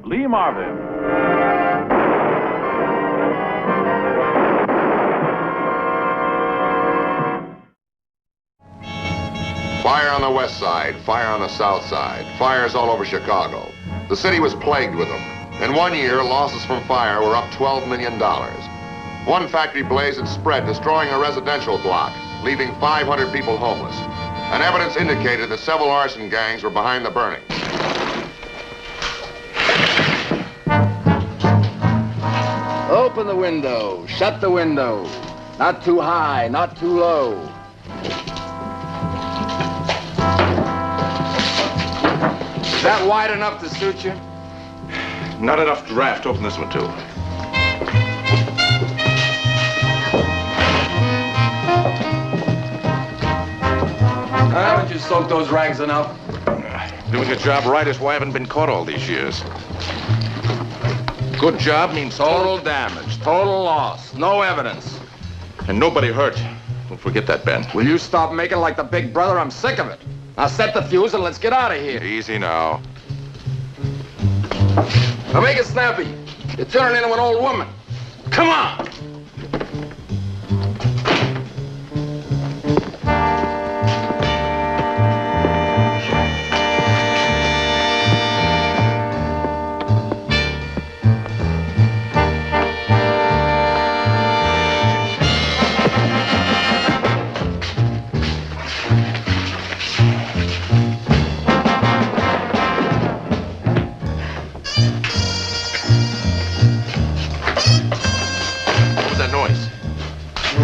Lee Marvin. Fire on the west side, fire on the south side, fires all over Chicago. The city was plagued with them. In 1 year, losses from fire were up $12 million. One factory blaze had spread, destroying a residential block, leaving 500 people homeless. And evidence indicated that several arson gangs were behind the burning. Open the window, shut the window. Not too high, not too low. Is that wide enough to suit you? Not enough draft to open this one, too. Haven't you soaked those rags enough? Doing a job right is why I haven't been caught all these years. Good job means Total damage, total loss, no evidence. And nobody hurt. Don't forget that, Ben. Will you stop making like the big brother? I'm sick of it. Now set the fuse and let's get out of here. Easy now. Now make it snappy. You're turning into an old woman. Come on!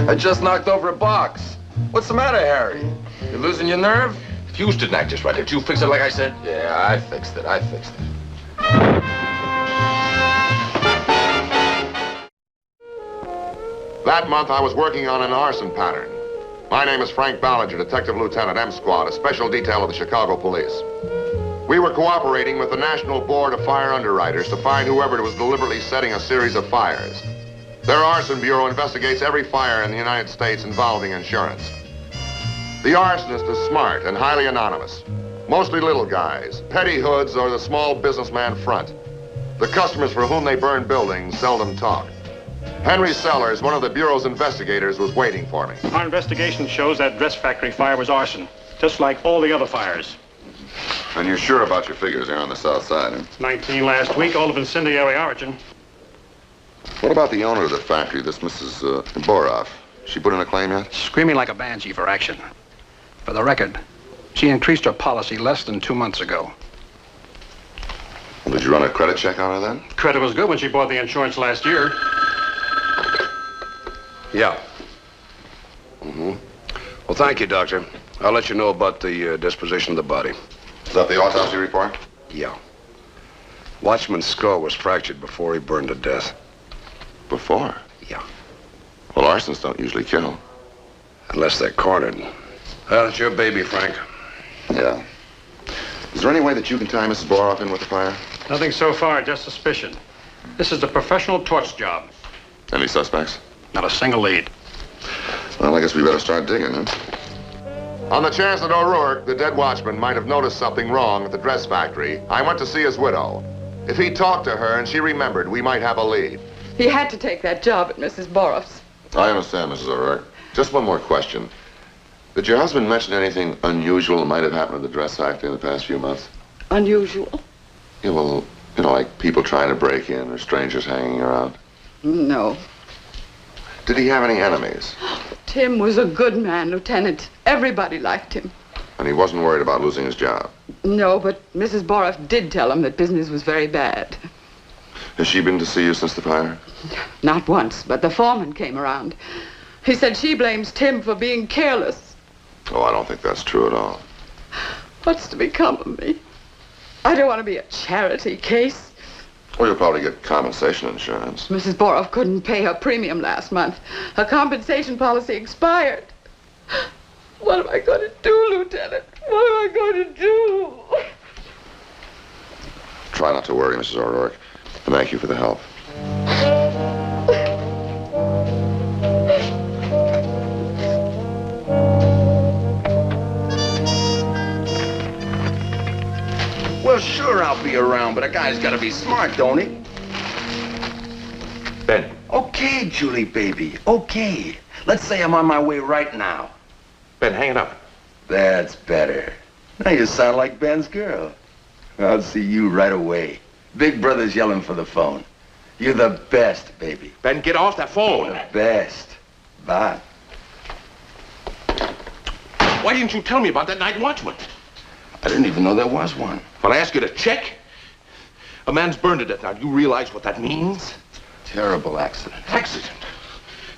I just knocked over a box. What's the matter, Harry? You losing your nerve? Fuse didn't act just right. Did you fix it like I said? Yeah, I fixed it. That month, I was working on an arson pattern. My name is Frank Ballinger, Detective Lieutenant M Squad, a special detail of the Chicago Police. We were cooperating with the National Board of Fire Underwriters to find whoever was deliberately setting a series of fires. Their arson bureau investigates every fire in the United States involving insurance. The arsonist is smart and highly anonymous. Mostly little guys, petty hoods, or the small businessman front. The customers for whom they burn buildings seldom talk. Henry Sellers, one of the bureau's investigators, was waiting for me. Our investigation shows that dress factory fire was arson, just like all the other fires. And you're sure about your figures here on the south side, huh? 19 last week, all of incendiary origin. What about the owner of the factory, this Mrs. Boroff? She put in a claim yet? Screaming like a banshee for action. For the record, she increased her policy less than 2 months ago. Well, did you run a credit check on her then? Credit was good when she bought the insurance last year. Yeah. Mm-hmm. Well, thank you, Doctor. I'll let you know about the disposition of the body. Is that the autopsy report? Yeah. Watchman's skull was fractured before he burned to death. Before? Yeah. Well, arsonists don't usually kill. Unless they're cornered. Well, it's your baby, Frank. Yeah. Is there any way that you can tie Mrs. Boroff in with the fire? Nothing so far, just suspicion. This is a professional torch job. Any suspects? Not a single lead. Well, I guess we better start digging, huh? On the chance that O'Rourke, the dead watchman, might have noticed something wrong at the dress factory, I went to see his widow. If he talked to her and she remembered, we might have a lead. He had to take that job at Mrs. Boroff's. I understand, Mrs. O'Rourke. Just one more question. Did your husband mention anything unusual that might have happened at the dress factory in the past few months? Unusual? Yeah, well, like people trying to break in or strangers hanging around. No. Did he have any enemies? Tim was a good man, Lieutenant. Everybody liked him. And he wasn't worried about losing his job? No, but Mrs. Boroff did tell him that business was very bad. Has she been to see you since the fire? Not once, but the foreman came around. He said she blames Tim for being careless. Oh, I don't think that's true at all. What's to become of me? I don't want to be a charity case. Well, you'll probably get compensation insurance. Mrs. Boroff couldn't pay her premium last month. Her compensation policy expired. What am I going to do, Lieutenant? What am I going to do? Try not to worry, Mrs. O'Rourke. And thank you for the help. Well, sure, I'll be around, but a guy's got to be smart, don't he? Ben. Okay, Julie, baby. Okay. Let's say I'm on my way right now. Ben, hang it up. That's better. Now you sound like Ben's girl. I'll see you right away. Big brother's yelling for the phone. You're the best, baby. Ben, get off that phone. The best. Bye. Why didn't you tell me about that night watchman? I didn't even know there was one. When I asked you to check, a man's burned to death. Now, do you realize what that means? Terrible accident. Accident.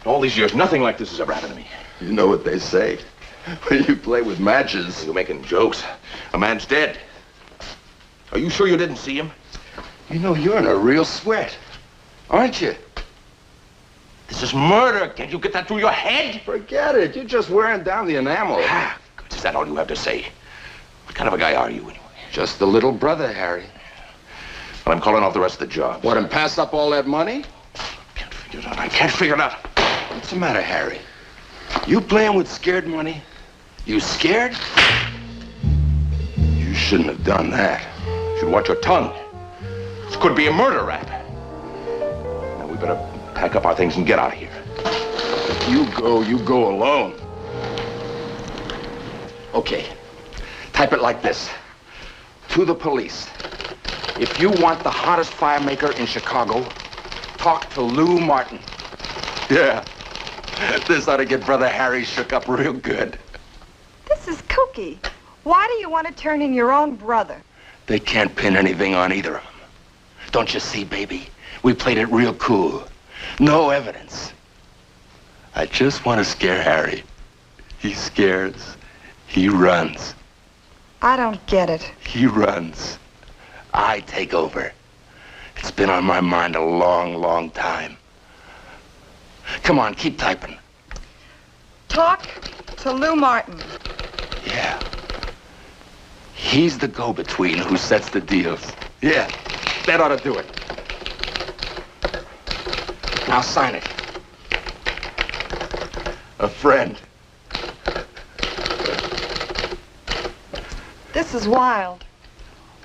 In all these years, nothing like this has ever happened to me. You know what they say. When you play with matches. You're making jokes. A man's dead. Are you sure you didn't see him? You know, you're in a real sweat. Aren't you? This is murder. Can't you get that through your head? Forget it. You're just wearing down the enamel. Ah, good. Is that all you have to say? What kind of a guy are you, anyway? Just the little brother, Harry. Well, I'm calling off the rest of the job. What, and pass up all that money? Can't figure it out. I can't figure it out. What's the matter, Harry? You playing with scared money? You scared? You shouldn't have done that. You should watch your tongue. This could be a murder rap. Now, we better pack up our things and get out of here. You go alone. Okay. Type it like this. To the police. If you want the hottest fire maker in Chicago, talk to Lou Martin. Yeah. This ought to get Brother Harry shook up real good. This is kooky. Why do you want to turn in your own brother? They can't pin anything on either of them. Don't you see, baby? We played it real cool. No evidence. I just want to scare Harry. He scares. He runs. I don't get it. He runs. I take over. It's been on my mind a long, long time. Come on, keep typing. Talk to Lou Martin. Yeah. He's the go-between who sets the deals. Yeah, that ought to do it. Now sign it. A friend. This is wild.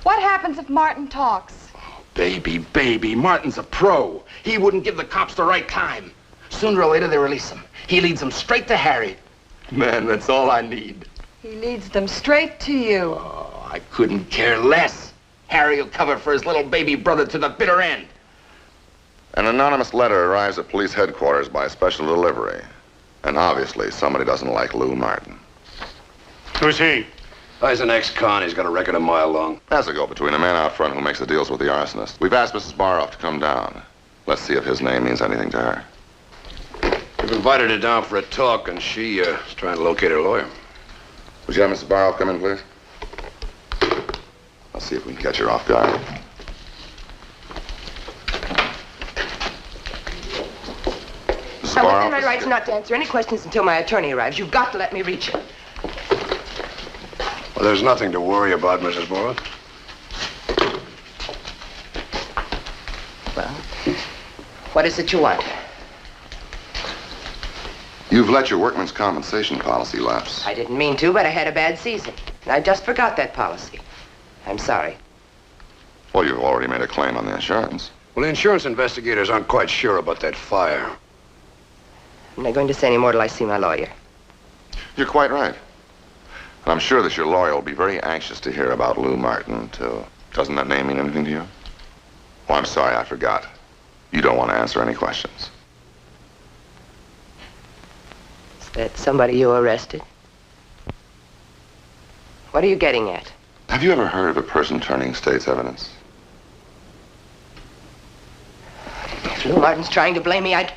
What happens if Martin talks? Baby, Martin's a pro. He wouldn't give the cops the right time. Sooner or later, they release him. He leads them straight to Harry. Man, that's all I need. He leads them straight to you. Oh, I couldn't care less. Harry will cover for his little baby brother to the bitter end. An anonymous letter arrives at police headquarters by special delivery. And obviously, somebody doesn't like Lou Martin. Who's he? He's an ex-con. He's got a record a mile long. That's a go-between, a man out front who makes the deals with the arsonist. We've asked Mrs. Baroff to come down. Let's see if his name means anything to her. We've invited her down for a talk, and she is trying to locate her lawyer. Would you have Mrs. Baroff come in, please? I'll see if we can catch her off guard. Mrs. I'm Baroff. within my rights not to answer any questions until my attorney arrives. You've got to let me reach him. Well, there's nothing to worry about, Mrs. Baroff. Well, what is it you want? You've let your workman's compensation policy lapse. I didn't mean to, but I had a bad season. I just forgot that policy. I'm sorry. Well, you've already made a claim on the insurance. Well, the insurance investigators aren't quite sure about that fire. I'm not going to say any more till I see my lawyer. You're quite right. And I'm sure that your lawyer will be very anxious to hear about Lou Martin, too. Doesn't that name mean anything to you? Oh, I'm sorry, I forgot. You don't want to answer any questions. Is that somebody you arrested? What are you getting at? Have you ever heard of a person turning state's evidence? If Lou Martin's trying to blame me, I'd...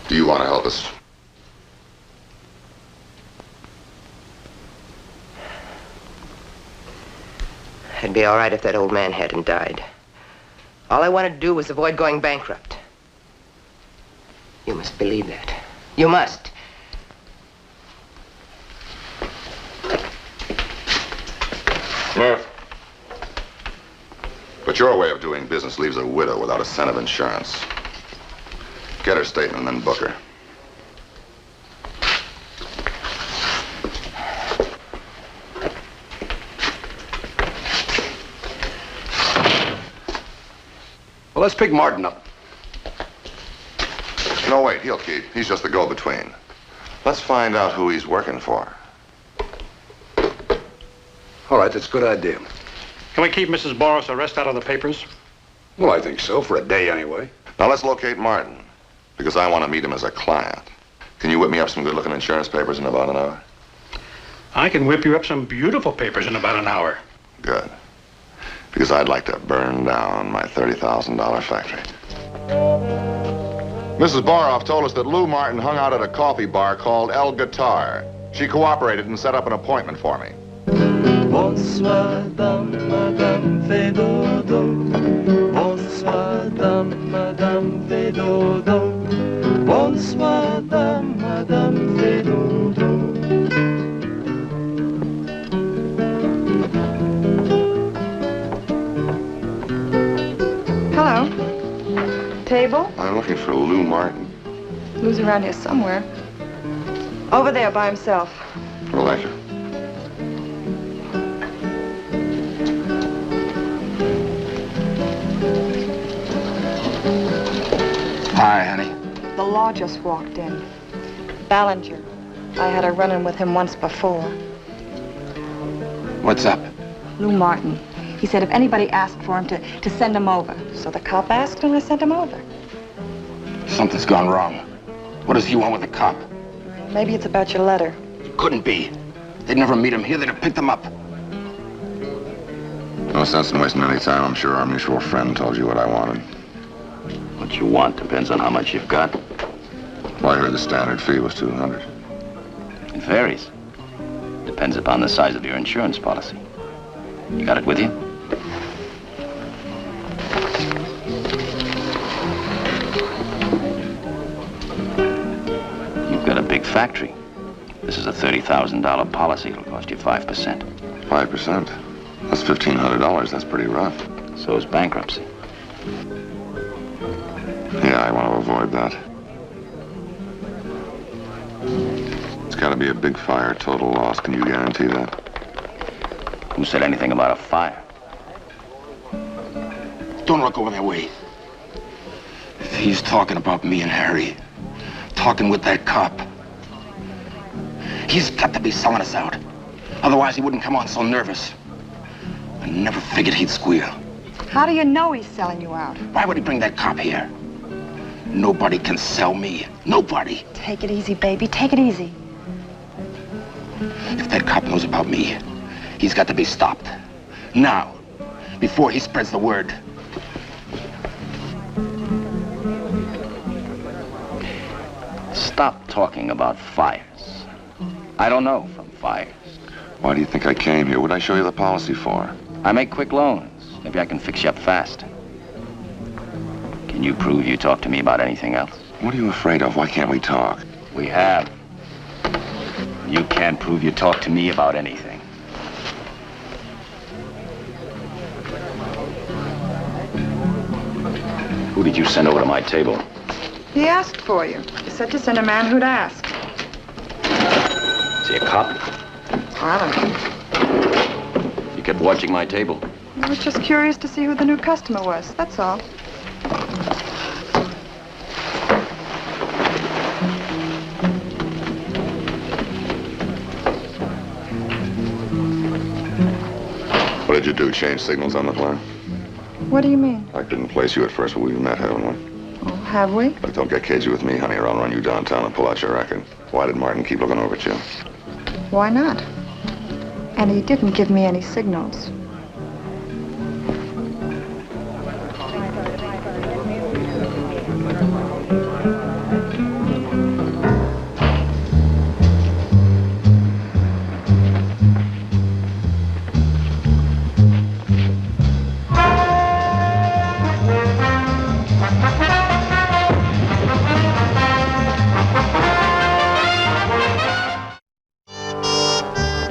Do you want to help us? It'd be all right if that old man hadn't died. All I wanted to do was avoid going bankrupt. You must believe that. You must. Murph. But your way of doing business leaves a widow without a cent of insurance. Get her statement and then book her. Well, let's pick Martin up. No, wait, he'll keep. He's just the go-between. Let's find out who he's working for. All right, that's a good idea. Can we keep Mrs. Boris' arrest out of the papers? Well, I think so, for a day anyway. Now let's locate Martin, because I want to meet him as a client. Can you whip me up some good-looking insurance papers in about an hour? I can whip you up some beautiful papers in about an hour. Good. Because I'd like to burn down my $30,000 factory. Mrs. Boroff told us that Lou Martin hung out at a coffee bar called El Guitar. She cooperated and set up an appointment for me. Bonsoir, Madame Fédodo. Bonsoir, Madame Fédodo. Bonsoir, Madame Fédodo. Hello. Table? I'm looking for Lou Martin. Lou's around here somewhere. Over there by himself. Well, thank you. Hi, honey. The law just walked in. Ballinger. I had a run-in with him once before. What's up? Lou Martin. He said if anybody asked for him to send him over. So the cop asked and I sent him over. Something's gone wrong. What does he want with the cop? Maybe it's about your letter. Couldn't be. They'd never meet him here. They'd have picked him up. No sense in wasting any time. I'm sure our mutual friend told you what I wanted. What you want depends on how much you've got. Well, I heard the standard fee was $200. It varies. Depends upon the size of your insurance policy. You got it with you? You've got a big factory. This is a $30,000 policy. It'll cost you 5%. 5%? That's $1,500. That's pretty rough. So is bankruptcy. Yeah, I want to avoid that. It's got to be a big fire, total loss. Can you guarantee that? Who said anything about a fire? Don't look over that way. If he's talking about me and Harry, talking with that cop, he's got to be selling us out. Otherwise, he wouldn't come on so nervous. I never figured he'd squeal. How do you know he's selling you out? Why would he bring that cop here? Nobody can sell me. Nobody. Take it easy, baby. Take it easy. If that cop knows about me, he's got to be stopped. Now. Before he spreads the word. Stop talking about fires. I don't know from fires. Why do you think I came here? What'd I show you the policy for? I make quick loans. Maybe I can fix you up fast. Can you prove you talked to me about anything else? What are you afraid of? Why can't we talk? We have. You can't prove you talked to me about anything. Who did you send over to my table? He asked for you. He said to send a man who'd ask. Is he a cop? I don't know. You kept watching my table. I was just curious to see who the new customer was. That's all. What did you do? Change signals on the plan? What do you mean? I couldn't place you at first, but we've met, haven't we? Oh, have we? Look, don't get cagey with me, honey, or I'll run you downtown and pull out your record. Why did Martin keep looking over at you? Why not? And he didn't give me any signals.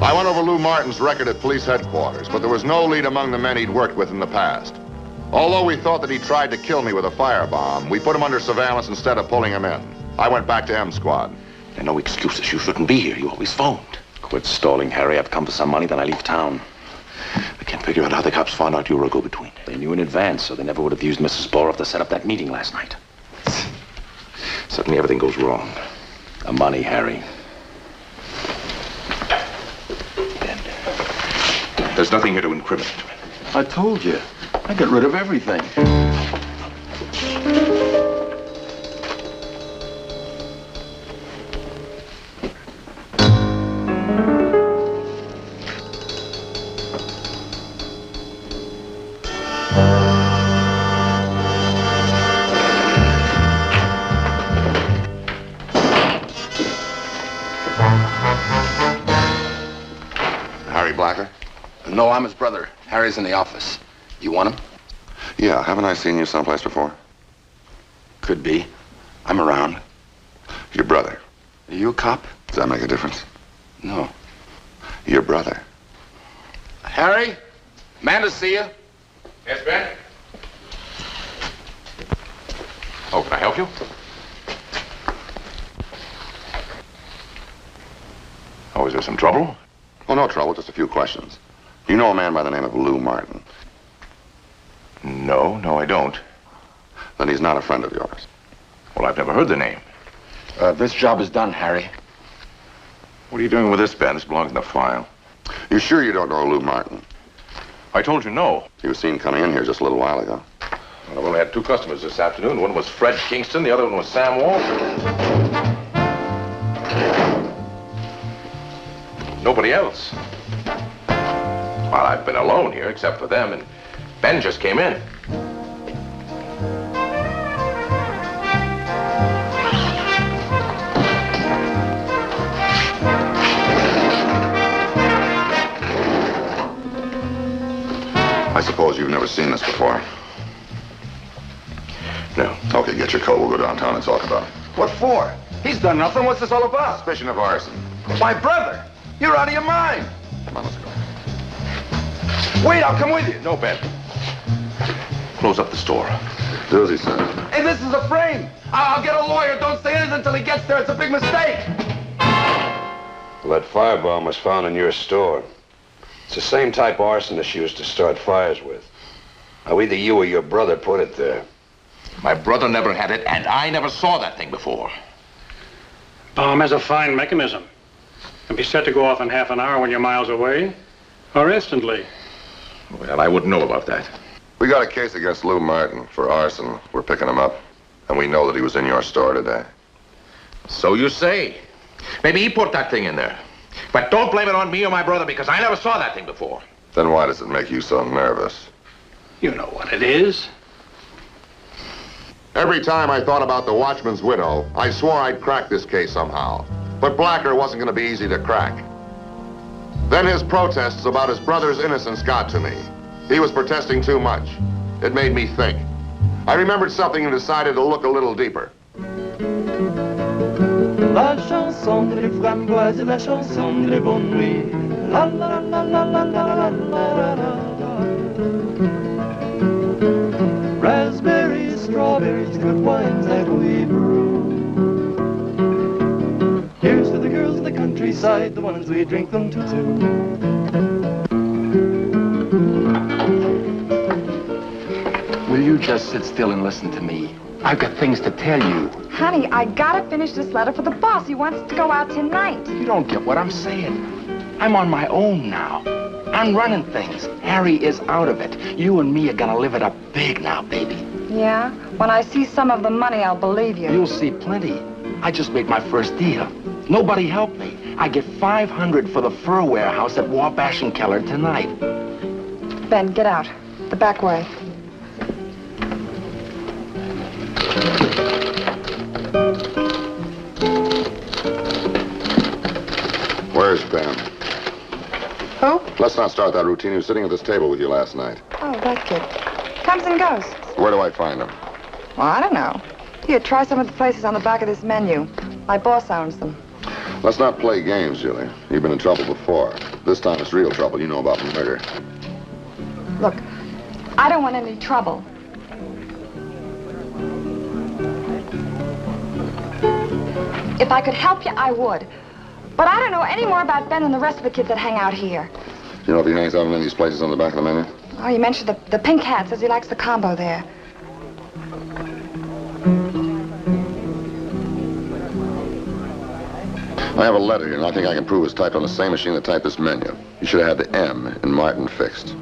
I went over Lou Martin's record at police headquarters, but there was no lead among the men he'd worked with in the past. Although we thought that he tried to kill me with a firebomb, we put him under surveillance instead of pulling him in. I went back to M Squad. There are no excuses. You shouldn't be here. You always phoned. Quit stalling, Harry. I've come for some money, then I leave town. can't figure out how the cops found out you were a go-between. They knew in advance, so they never would have used Mrs. Boroff to set up that meeting last night. Suddenly everything goes wrong. The money, Harry. Ben, there's nothing here to incriminate me. I told you. I got rid of everything. No, I'm his brother. Harry's in the office. You want him? Yeah, haven't I seen you someplace before? Could be. I'm around. Your brother. Are you a cop? Does that make a difference? No. Your brother. Harry? Man to see you. Yes, Ben? Oh, can I help you? Oh, is there some trouble? Oh, no trouble, just a few questions. You know a man by the name of Lou Marvin? No, I don't. Then he's not a friend of yours. Well, I've never heard the name. This job is done, Harry. What are you doing with this, Ben? This belongs in the file. You sure you don't know Lou Martin? I told you no. He was seen coming in here just a little while ago. Well, I've only had 2 customers this afternoon. One was Fred Kingston, the other one was Sam Walker. Nobody else. Well, I've been alone here, except for them, and Ben just came in. I suppose you've never seen this before. No. Okay, get your coat. We'll go downtown and talk about it. What for? He's done nothing. What's this all about? Suspicion of arson. My brother. You're out of your mind. Come on, let's go. Wait, I'll come with you. No, Ben. Close up the store. Do as he said. Hey, this is a frame. I'll get a lawyer. Don't say anything until he gets there. It's a big mistake. Well, that firebomb was found in your store. It's the same type arsonist she used to start fires with. Now, either you or your brother put it there. My brother never had it, and I never saw that thing before. Bomb has a fine mechanism. Can be set to go off in half an hour when you're miles away, or instantly. Well, I wouldn't know about that. We got a case against Lou Martin for arson. We're picking him up. And we know that he was in your store today. So you say. Maybe he put that thing in there. But don't blame it on me or my brother, because I never saw that thing before. Then why does it make you so nervous? You know what it is. Every time I thought about the watchman's widow, I swore I'd crack this case somehow. But Blacker wasn't going to be easy to crack. Then his protests about his brother's innocence got to me. He was protesting too much. It made me think. I remembered something and decided to look a little deeper. La chanson des framboises, la chanson des bonnes nuits. La la la la la la la la la. Raspberries, strawberries, good wines that we brew. Here's to the girls in the countryside, the ones we drink them to too. Will you just sit still and listen to me? I've got things to tell you. Honey, I gotta finish this letter for the boss. He wants to go out tonight. You don't get what I'm saying. I'm on my own now. I'm running things. Harry is out of it. You and me are gonna live it up big now, baby. Yeah? When I see some of the money, I'll believe you. You'll see plenty. I just made my first deal. Nobody helped me. I get $500 for the fur warehouse at Wabash and Keller tonight. Ben, get out. The back way. Where's Ben? Who? Let's not start that routine. He was sitting at this table with you last night. Oh, that kid. Comes and goes. Where do I find him? Well, I don't know. Here, try some of the places on the back of this menu. My boss owns them. Let's not play games, Julie. You've been in trouble before. This time it's real trouble. You know about murder. Look, I don't want any trouble. If I could help you, I would. But I don't know any more about Ben than the rest of the kids that hang out here. You know if he hangs out in any of these places on the back of the menu? Oh, you mentioned the pink hat. Says he likes the combo there. I have a letter here, and I think I can prove it's typed on the same machine that typed this menu. You should have had the M in Martin fixed.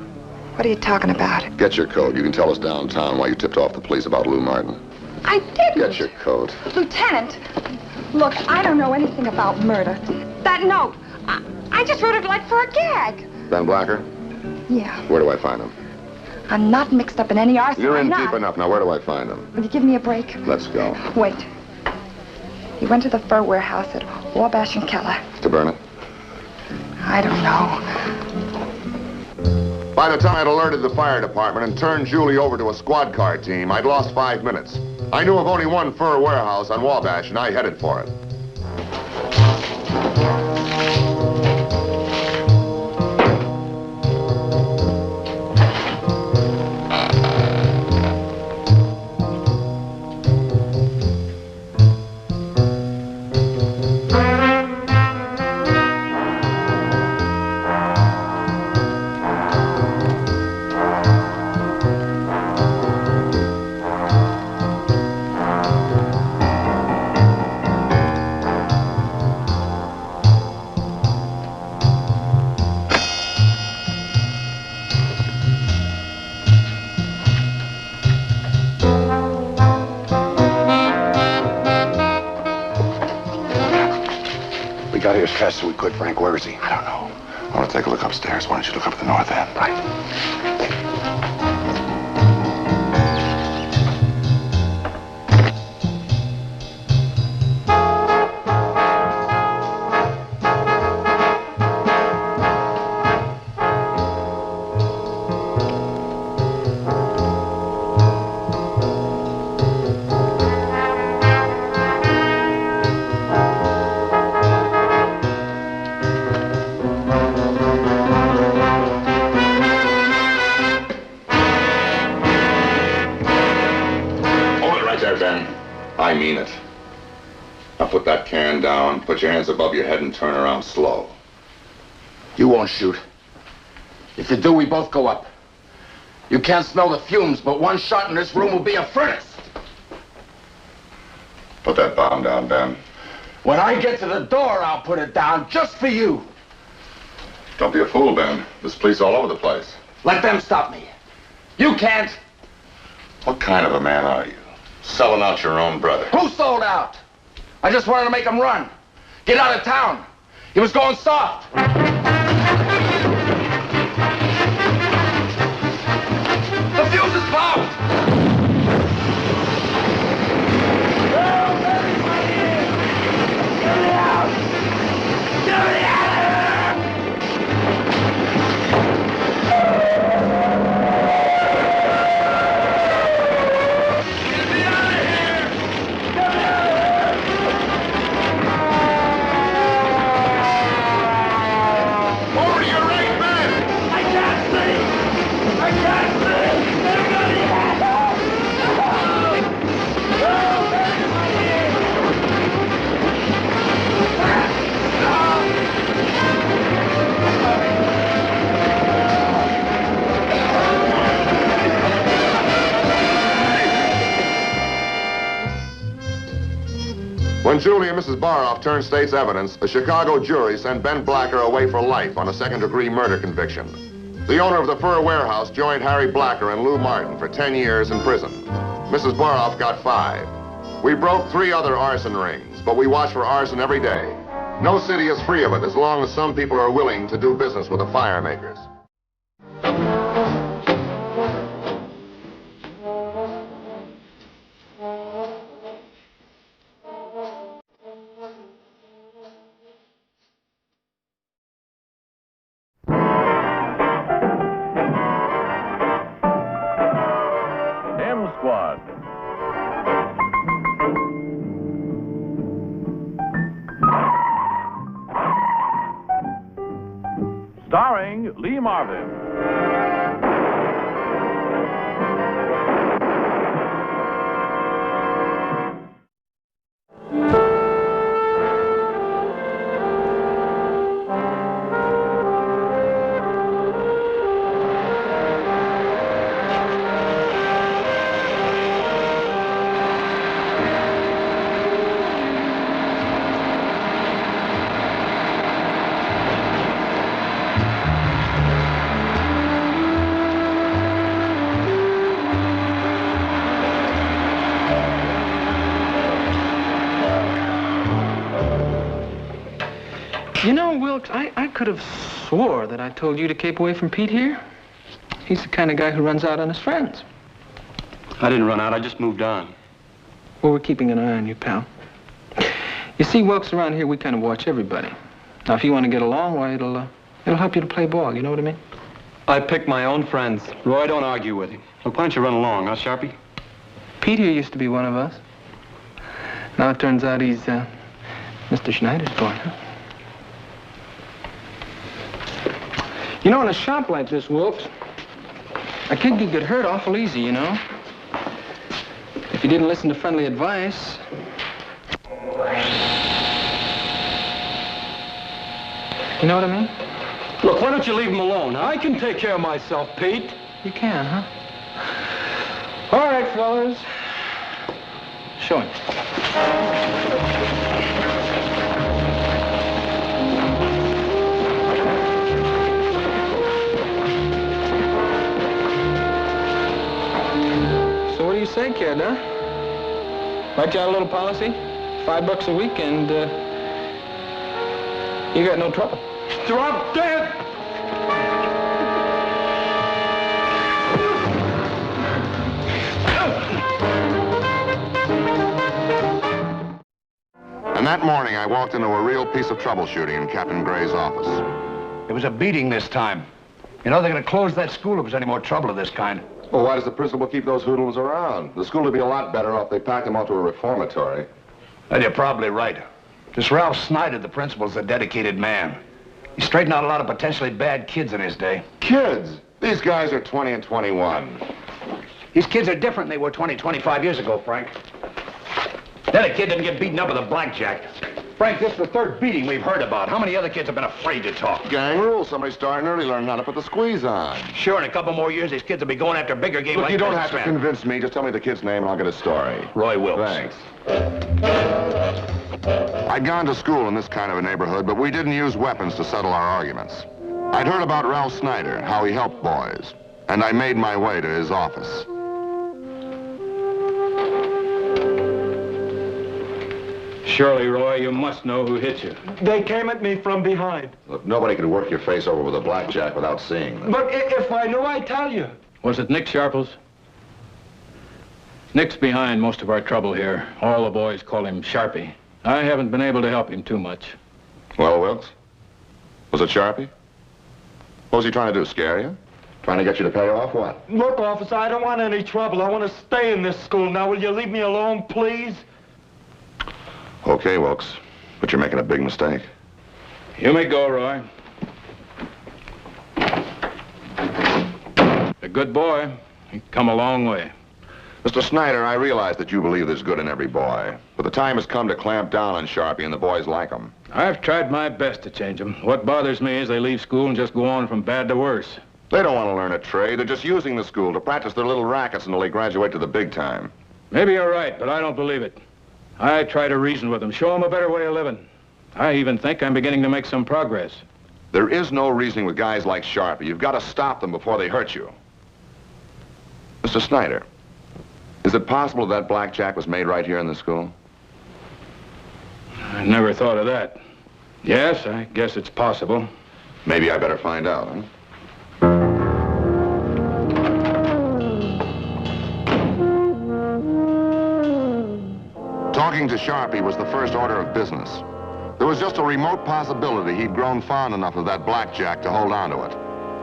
What are you talking about? Get your coat. You can tell us downtown why you tipped off the police about Lou Martin. I didn't. Get your coat. Lieutenant, look, I don't know anything about murder. That note, I just wrote it like for a gag. Ben Blacker? Yeah. Where do I find him? I'm not mixed up in any arson. You're in I'm deep not. enough. Now, where do I find him? Will you give me a break? Let's go. Wait. He went to the fur warehouse at Wabash and Keller. To burn it? I don't know. By the time I'd alerted the fire department and turned Julie over to a squad car team, I'd lost 5 minutes. I knew of only one fur warehouse on Wabash, and I headed for it. Got here as fast as we could, Frank. Where is he? I don't know. I want to take a look upstairs. Why don't you look up at the north end? Right. I mean it. Now put that can down, put your hands above your head and turn around slow. You won't shoot. If you do, we both go up. You can't smell the fumes, but one shot in this room will be a furnace. Put that bomb down, Ben. When I get to the door, I'll put it down just for you. Don't be a fool, Ben. There's police all over the place. Let them stop me. You can't. What kind of a man are you? Selling out your own brother. Who sold out? I just wanted to make him run. Get out of town. He was going soft. The fuse is popped. Get me out! Get me out! When Julie and Mrs. Baroff turned state's evidence, a Chicago jury sent Ben Blacker away for life on a second-degree murder conviction. The owner of the fur warehouse joined Harry Blacker and Lou Martin for 10 years in prison. Mrs. Baroff got 5. We broke 3 other arson rings, but we watch for arson every day. No city is free of it as long as some people are willing to do business with the fire makers. Squad. Starring Lee Marvin. You know, Wilkes, I could have swore that I told you to keep away from Pete here. He's the kind of guy who runs out on his friends. I didn't run out. I just moved on. Well, we're keeping an eye on you, pal. You see, Wilkes, around here, we kind of watch everybody. Now, if you want to get along, why, it'll help you to play ball, you know what I mean? I pick my own friends. Roy, don't argue with him. Look, why don't you run along, huh, Sharpie? Pete here used to be one of us. Now it turns out he's, Mr. Schneider's boy, huh? You know, in a shop like this, Wilkes, a kid could get hurt awful easy, you know? If you didn't listen to friendly advice. You know what I mean? Look, why don't you leave him alone? I can take care of myself, Pete. You can, huh? All right, fellas. Show him. So what do you say, kid, huh? Write you out a little policy? $5 a week and, you got no trouble. Drop dead! And that morning, I walked into a real piece of troubleshooting in Captain Gray's office. It was a beating this time. You know, they're going to close that school if there's any more trouble of this kind. Well, why does the principal keep those hoodlums around? The school would be a lot better off if they packed them off to a reformatory. Well, you're probably right. This Ralph Snyder, the principal's a dedicated man. He straightened out a lot of potentially bad kids in his day. Kids? These guys are 20 and 21. These kids are different than they were 20, 25 years ago, Frank. Then a kid didn't get beaten up with a blackjack. Frank, this is the third beating we've heard about. How many other kids have been afraid to talk? Gang rules. Somebody's starting early, learning how to put the squeeze on. Sure, in a couple more years, these kids will be going after bigger game Look, like you don't have to businessmen. convince me. Just tell me the kid's name and I'll get his story. Roy Wilkes. Thanks. I'd gone to school in this kind of a neighborhood, but we didn't use weapons to settle our arguments. I'd heard about Ralph Snyder, how he helped boys, and I made my way to his office. Surely, Roy, you must know who hit you. They came at me from behind. Look, nobody could work your face over with a blackjack without seeing them. But if I knew, I'd tell you. Was it Nick Sharples? Nick's behind most of our trouble here. All the boys call him Sharpie. I haven't been able to help him too much. Well, Wilkes? Was it Sharpie? What was he trying to do, scare you? Trying to get you to pay off what? Look, officer, I don't want any trouble. I want to stay in this school. Now, will you leave me alone, please? Okay, Wilkes, but you're making a big mistake. You may go, Roy. A good boy. You've come a long way. Mr. Snyder, I realize that you believe there's good in every boy, but the time has come to clamp down on Sharpie and the boys like him. I've tried my best to change them. What bothers me is they leave school and just go on from bad to worse. They don't want to learn a trade. They're just using the school to practice their little rackets until they graduate to the big time. Maybe you're right, but I don't believe it. I try to reason with them, show them a better way of living. I even think I'm beginning to make some progress. There is no reasoning with guys like Sharpie. You've got to stop them before they hurt you. Mr. Snyder, is it possible that blackjack was made right here in the school? I never thought of that. Yes, I guess it's possible. Maybe I better find out, huh? Talking to Sharpie was the first order of business. There was just a remote possibility he'd grown fond enough of that blackjack to hold on to it.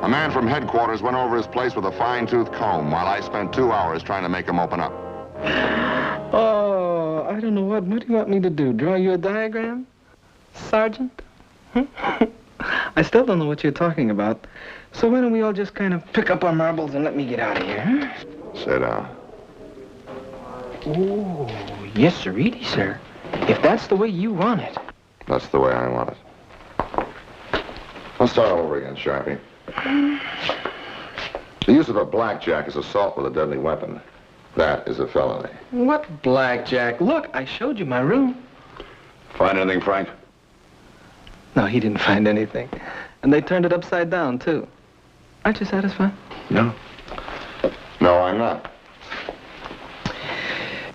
A man from headquarters went over his place with a fine-tooth comb while I spent 2 hours trying to make him open up. Oh, I don't know what do you want me to do? Draw you a diagram? Sergeant? I still don't know what you're talking about. So why don't we all just kind of pick up our marbles and let me get out of here, huh? Sit down. Oh, yes, sirree, sir. If that's the way you want it. That's the way I want it. Let's start all over again, Sharpie. The use of a blackjack is assault with a deadly weapon. That is a felony. What blackjack? Look, I showed you my room. Find anything, Frank? No, he didn't find anything. And they turned it upside down, too. Aren't you satisfied? No. No, I'm not.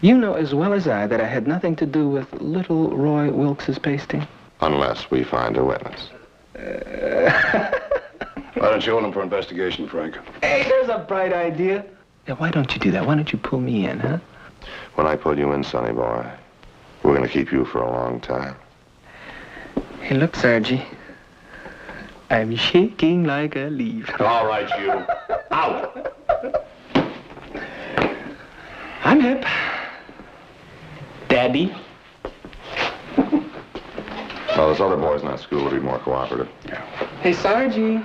You know as well as I that I had nothing to do with little Roy Wilkes's pasting. Unless we find a witness. Why don't you hold him for investigation, Frank? Hey, there's a bright idea. Yeah, why don't you do that? Why don't you pull me in, huh? When I pull you in, sonny boy, we're gonna keep you for a long time. Hey, look, Sergeant. I'm shaking like a leaf. All right, you. Out! I'm hip. Daddy. Well, those other boys in that school will be more cooperative. Yeah. Hey, Sargie.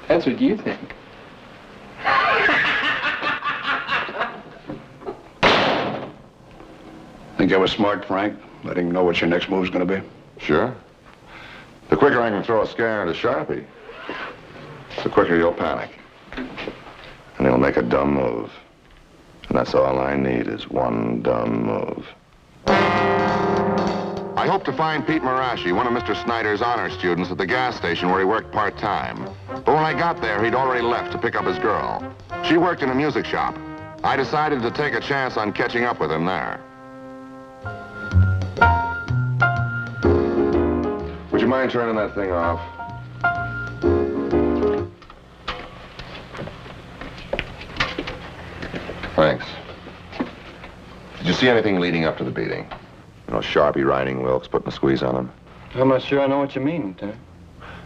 That's what you think. Think that was smart, Frank? Letting him know what your next move's gonna be? Sure. The quicker I can throw a scare into Sharpie, the quicker he'll panic. And he'll make a dumb move. And that's all I need is one dumb move. I hope to find Pete Marashi, one of Mr. Snyder's honor students, at the gas station where he worked part-time. But when I got there, he'd already left to pick up his girl. She worked in a music shop. I decided to take a chance on catching up with him there. Would you mind turning that thing off? Thanks. Did you see anything leading up to the beating? You know, Sharpie riding Wilkes, putting a squeeze on him. I'm not sure I know what you mean, Lieutenant.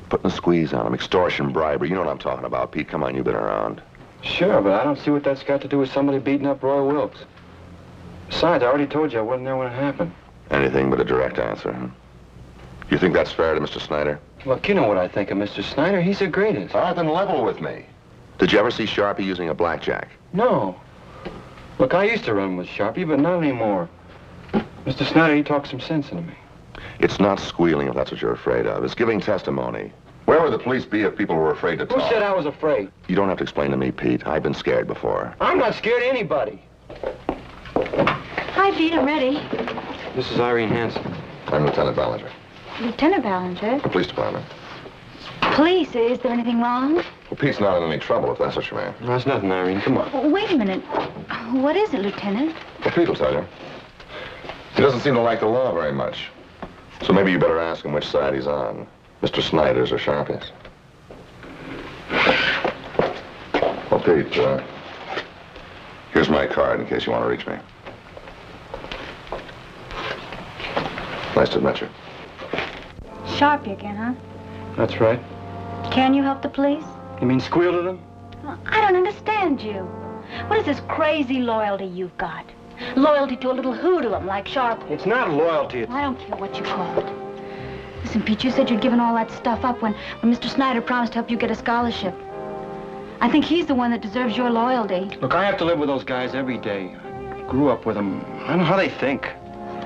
Putting a squeeze on him, extortion, bribery. You know what I'm talking about, Pete. Come on, you've been around. Sure, but I don't see what that's got to do with somebody beating up Roy Wilkes. Besides, I already told you I wasn't there when it happened. Anything but a direct answer, huh? You think that's fair to Mr. Snyder? Look, you know what I think of Mr. Snyder. He's the greatest. All right, then level with me. Did you ever see Sharpie using a blackjack? No. Look, I used to run with Sharpie, but not anymore. Mr. Snyder, he talks some sense into me. It's not squealing if that's what you're afraid of. It's giving testimony. Where would the police be if people were afraid to talk? Who said I was afraid? You don't have to explain to me, Pete. I've been scared before. I'm not scared of anybody. Hi, Pete. I'm ready. This is Irene Hansen. I'm Lieutenant Ballinger. Lieutenant Ballinger? The police department. Police, is there anything wrong? Well, Pete's not in any trouble, if that's what you mean. No, there's nothing, Irene. Come on. Oh, wait a minute. What is it, Lieutenant? Well, Pete will tell you. He doesn't seem to like the law very much. So maybe you better ask him which side he's on. Mr. Snyder's or Sharpie's. Well, Pete, here's my card in case you want to reach me. Nice to meet you. Sharpie again, huh? That's right. Can you help the police? You mean squeal to them? Well, I don't understand you. What is this crazy loyalty you've got? Loyalty to a little hoodlum like Sharpie. It's not loyalty. I don't care what you call it. Listen, Pete, you said you'd given all that stuff up when Mr. Snyder promised to help you get a scholarship. I think he's the one that deserves your loyalty. Look, I have to live with those guys every day. I grew up with them. I don't know how they think.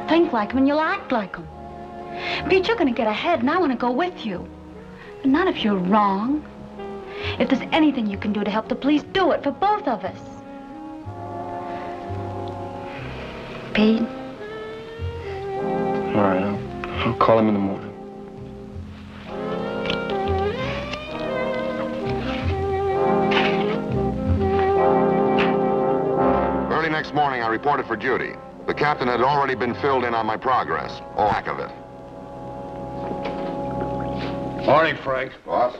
Think like them and you'll act like them. Pete, you're going to get ahead, and I want to go with you. But not if you're wrong. If there's anything you can do to help the police, do it for both of us. Pete? All right, I'll call him in the morning. Early next morning, I reported for duty. The captain had already been filled in on my progress. All heck of it. Morning, Frank. Boss?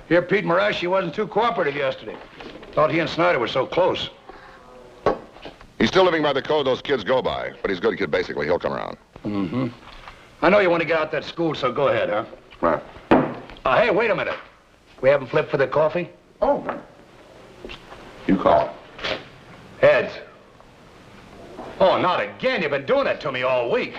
Here, Pete Marashi wasn't too cooperative yesterday. Thought he and Snyder were so close. He's still living by the code those kids go by, but he's a good kid, basically. He'll come around. Mm-hmm. I know you want to get out that school, so go ahead, huh? Right. Hey, wait a minute. We haven't flipped for the coffee? Oh. You call. Heads. Oh, not again. You've been doing that to me all week.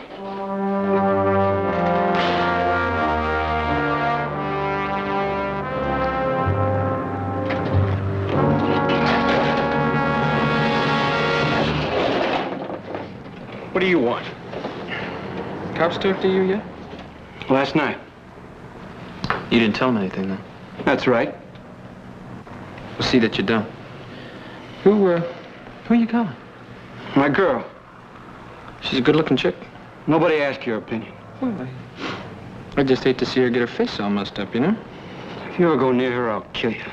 What do you want? Cops talked to you yet? Last night. You didn't tell them anything, then? That's right. We'll see that you don't. Who are you calling? My girl. She's a good-looking chick. Nobody asked your opinion. Well, I just hate to see her get her face all messed up, you know? If you ever go near her, I'll kill you.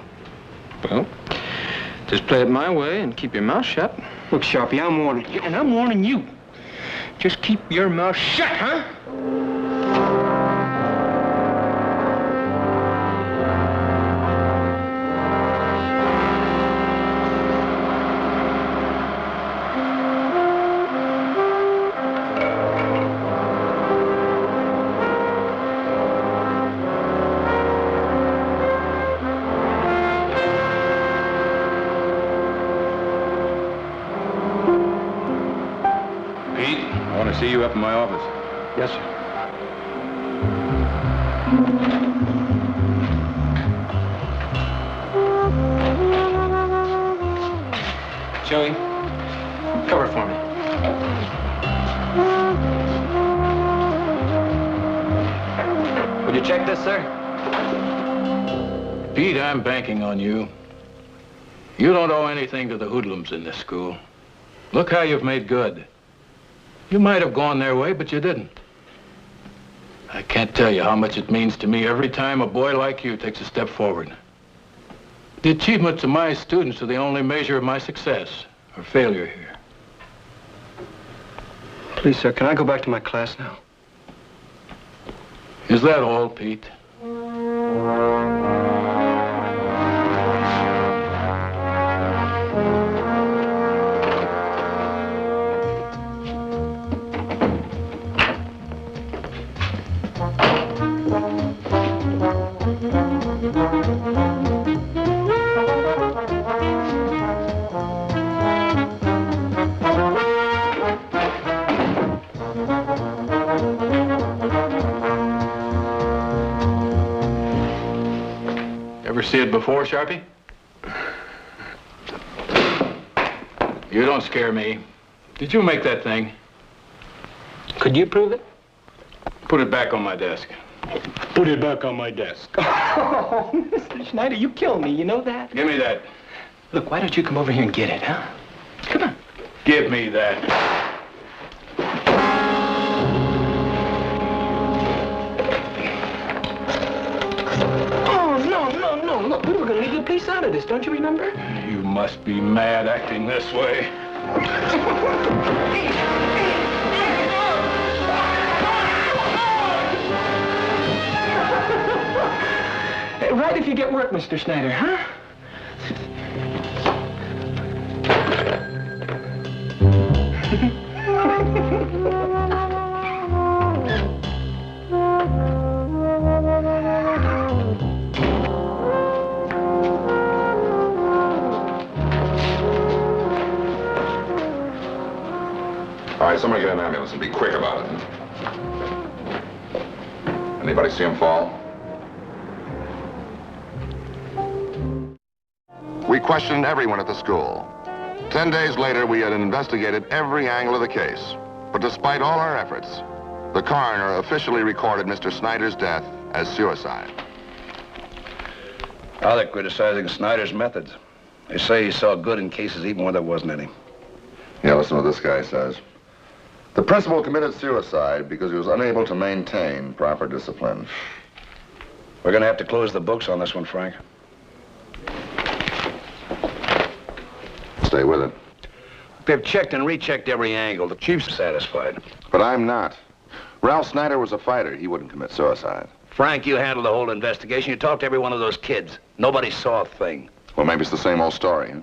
Well, just play it my way and keep your mouth shut. Look, Sharpie, I'm warning you, and I'm warning you. Just keep your mouth shut, huh? want to see you up in my office. Yes, sir. Joey, cover for me. Would you check this, sir? Pete, I'm banking on you. You don't owe anything to the hoodlums in this school. Look how you've made good. You might have gone their way, but you didn't. I can't tell you how much it means to me every time a boy like you takes a step forward. The achievements of my students are the only measure of my success or failure here. Please, sir, can I go back to my class now? Is that all, Pete? Ever see it before, Sharpie? You don't scare me. Did you make that thing? Could you prove it? Put it back on my desk. Put it back on my desk. Oh, Mr. Schneider, you kill me. You know that? Give me that. Look, why don't you come over here and get it, huh? Come on. Give me that. No, look, we were going to leave the police out of this, don't you remember? You must be mad acting this way. Right if you get work, Mr. Schneider, huh? All right, somebody get an ambulance and be quick about it. Anybody see him fall? We questioned everyone at the school. 10 days later, we had investigated every angle of the case. But despite all our efforts, the coroner officially recorded Mr. Snyder's death as suicide. Now they're criticizing Snyder's methods. They say he saw good in cases even when there wasn't any. Yeah, listen to what this guy says. The principal committed suicide because he was unable to maintain proper discipline. We're going to have to close the books on this one, Frank. Stay with it. They've checked and rechecked every angle. The chief's satisfied. But I'm not. Ralph Snyder was a fighter. He wouldn't commit suicide. Frank, you handled the whole investigation. You talked to every one of those kids. Nobody saw a thing. Well, maybe it's the same old story, huh?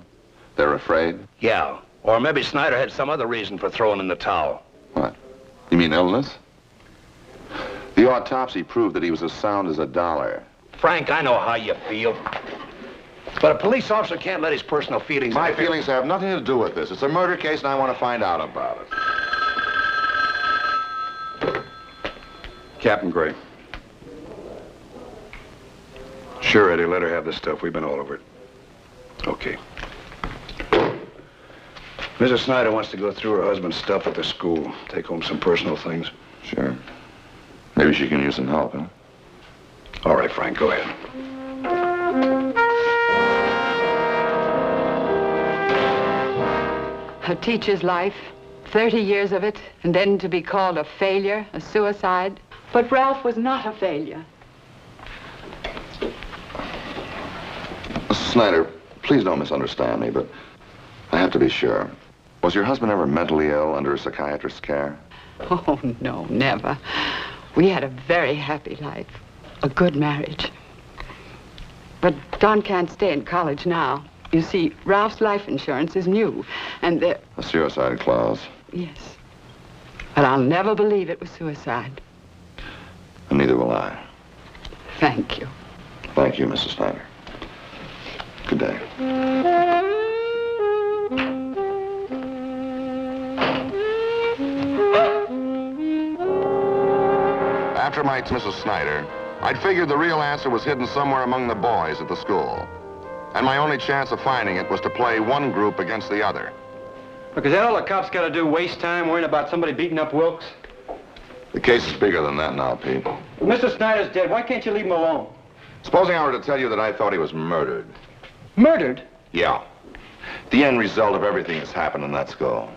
They're afraid? Yeah. Or maybe Snyder had some other reason for throwing in the towel. What? You mean illness? The autopsy proved that he was as sound as a dollar. Frank, I know how you feel. But a police officer can't let his personal feelings... My feelings have nothing to do with this. It's a murder case, and I want to find out about it. Captain Gray. Sure, Eddie, let her have this stuff. We've been all over it. Okay. Mrs. Snyder wants to go through her husband's stuff at the school. Take home some personal things. Sure. Maybe she can use some help, huh? All right, Frank, go ahead. A teacher's life, 30 years of it, and then to be called a failure, a suicide. But Ralph was not a failure. Mrs. Snyder, please don't misunderstand me, but I have to be sure. Was your husband ever mentally ill under a psychiatrist's care? Oh, no, never. We had a very happy life, a good marriage. But Don can't stay in college now. You see, Ralph's life insurance is new, and the... A suicide clause. Yes. But I'll never believe it was suicide. And neither will I. Thank you. Thank you, Mrs. Snyder. Good day. After my Mrs. Snyder, I'd figured the real answer was hidden somewhere among the boys at the school. And my only chance of finding it was to play one group against the other. Look, is that all the cops got to do, waste time worrying about somebody beating up Wilkes? The case is bigger than that now, Pete. Well, Mr. Snyder's dead. Why can't you leave him alone? Supposing I were to tell you that I thought he was murdered. Murdered? Yeah. The end result of everything that's happened in that school.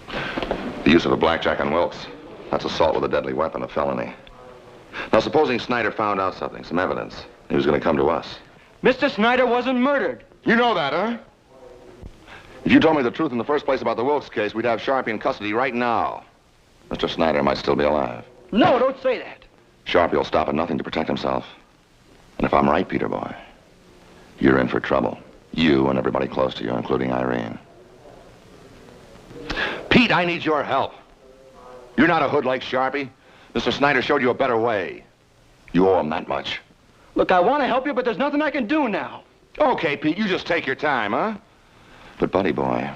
The use of a blackjack on Wilkes. That's assault with a deadly weapon, a felony. Now, supposing Snyder found out something, some evidence, he was going to come to us. Mr. Snyder wasn't murdered. You know that, huh? If you told me the truth in the first place about the Wilkes case, we'd have Sharpie in custody right now. Mr. Snyder might still be alive. No, don't say that. Sharpie will stop at nothing to protect himself. And if I'm right, Peter boy, you're in for trouble. You and everybody close to you, including Irene. Pete, I need your help. You're not a hood like Sharpie. Mr. Snyder showed you a better way. You owe him that much. Look, I want to help you, but there's nothing I can do now. Okay, Pete, you just take your time, huh? But, buddy boy,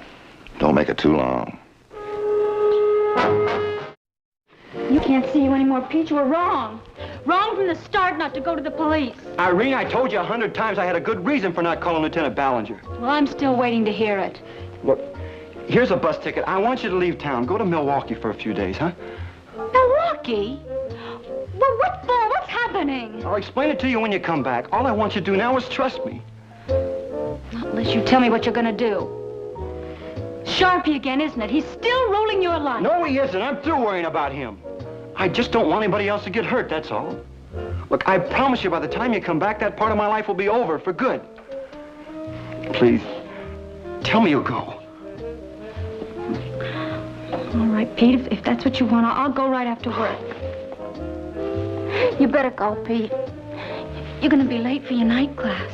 don't make it too long. You can't see you anymore, Pete. You were wrong. Wrong from the start not to go to the police. Irene, I told you 100 times I had a good reason for not calling Lieutenant Ballinger. Well, I'm still waiting to hear it. Look, here's a bus ticket. I want you to leave town. Go to Milwaukee for a few days, huh? Milwaukee? Well, what for? What's happening? I'll explain it to you when you come back. All I want you to do now is trust me. Not unless you tell me what you're gonna do. Sharpie again, isn't it? He's still rolling your line. No, he isn't. I'm through worrying about him. I just don't want anybody else to get hurt, that's all. Look, I promise you by the time you come back, that part of my life will be over for good. Please, tell me you'll go. All right, Pete, if that's what you want, I'll go right after work. You better go, Pete. You're gonna be late for your night class.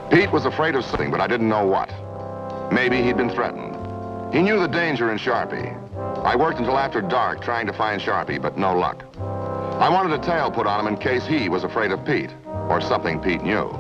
Pete was afraid of something, but I didn't know what. Maybe he'd been threatened. He knew the danger in Sharpie. I worked until after dark trying to find Sharpie, but no luck. I wanted a tail put on him in case he was afraid of Pete, or something Pete knew.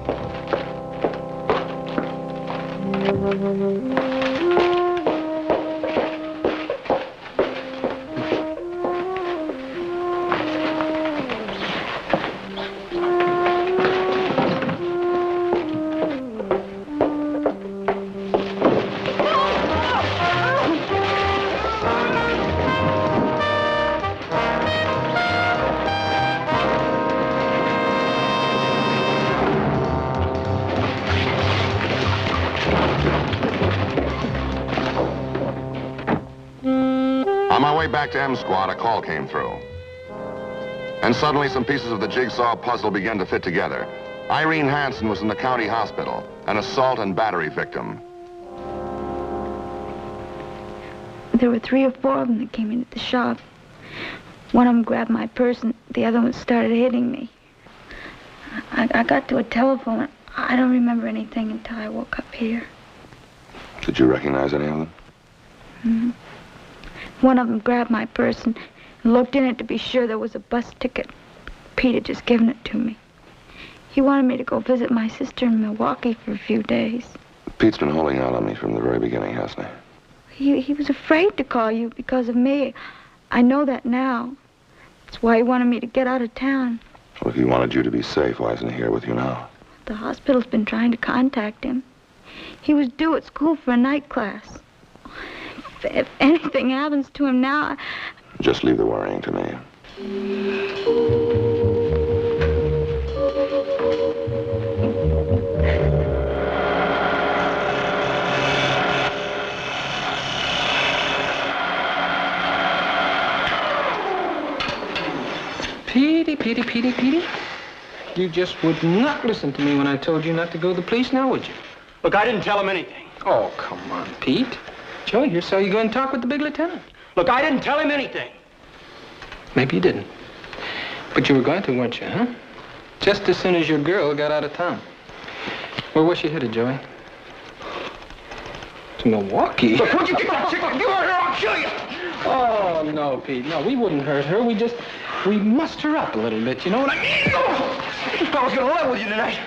On my way back to M Squad, a call came through. And suddenly some pieces of the jigsaw puzzle began to fit together. Irene Hansen was in the county hospital, an assault and battery victim. There were 3 or 4 of them that came into the shop. One of them grabbed my purse and the other one started hitting me. I got to a telephone. I don't remember anything until I woke up here. Did you recognize any of them? Mm-hmm. One of them grabbed my purse and looked in it to be sure there was a bus ticket. Pete had just given it to me. He wanted me to go visit my sister in Milwaukee for a few days. Pete's been holding out on me from the very beginning, hasn't he? He was afraid to call you because of me. I know that now. That's why he wanted me to get out of town. Well, if he wanted you to be safe, why isn't he here with you now? The hospital's been trying to contact him. He was due at school for a night class. If anything happens to him now... Just leave the worrying to me. Petey. You just would not listen to me when I told you not to go to the police now, would you? Look, I didn't tell him anything. Oh, come on, Pete. Joe, you saw you go and talk with the big lieutenant. Look, I didn't tell him anything. Maybe you didn't. But you were going to, weren't you, huh? Just as soon as your girl got out of town. Where was she headed, Joey? To Milwaukee? Look, would you get that chick? If you hurt her, I'll kill you! Oh, no, Pete. No, we wouldn't hurt her. We mussed her up a little bit, you know what I mean? I was gonna level with you tonight.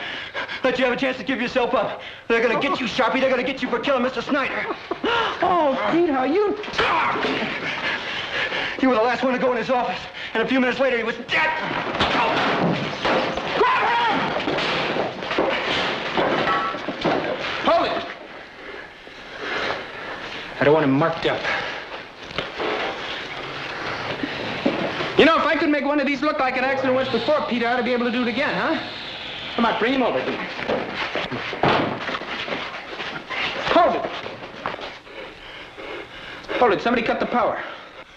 Let you have a chance to give yourself up. They're gonna get you, Sharpie. They're gonna get you for killing Mr. Snyder. Oh, Pete, how you talk! You were the last one to go in his office, and a few minutes later he was dead. Grab her! Hold it! I don't want him marked up. You know, if I could make one of these look like an accident once before, Peter, I ought to be able to do it again, huh? Come on, bring him over here. Hold it! Hold it, somebody cut the power.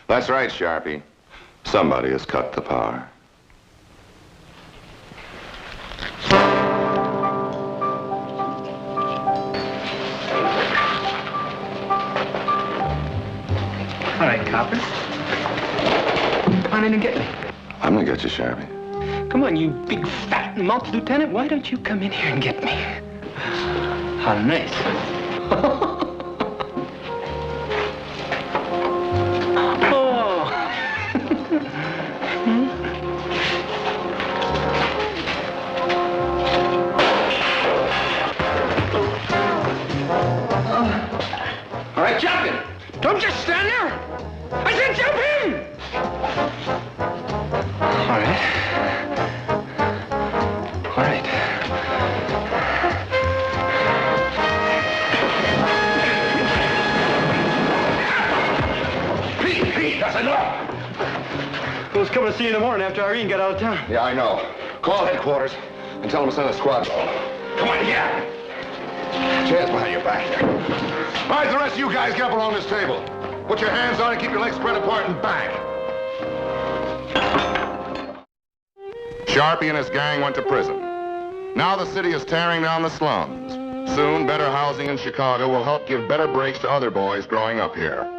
That's right, Sharpie. Somebody has cut the power. All right, copper. Come on in and get me. I'm gonna get you, Sharpie. Come on, you big fat mouth, Lieutenant. Why don't you come in here and get me? How nice. Oh. All right, jump in. Don't just stand there. I said jump in. All right. All right. Pete, that's enough. I was coming to see you in the morning after Irene got out of town. Yeah, I know. Call headquarters and tell them to send a squad. Come on, yeah. Chairs behind your back here. All right, the rest of you guys get up along this table. Put your hands on it, keep your legs spread apart, and bang. Sharpie and his gang went to prison. Now the city is tearing down the slums. Soon, better housing in Chicago will help give better breaks to other boys growing up here.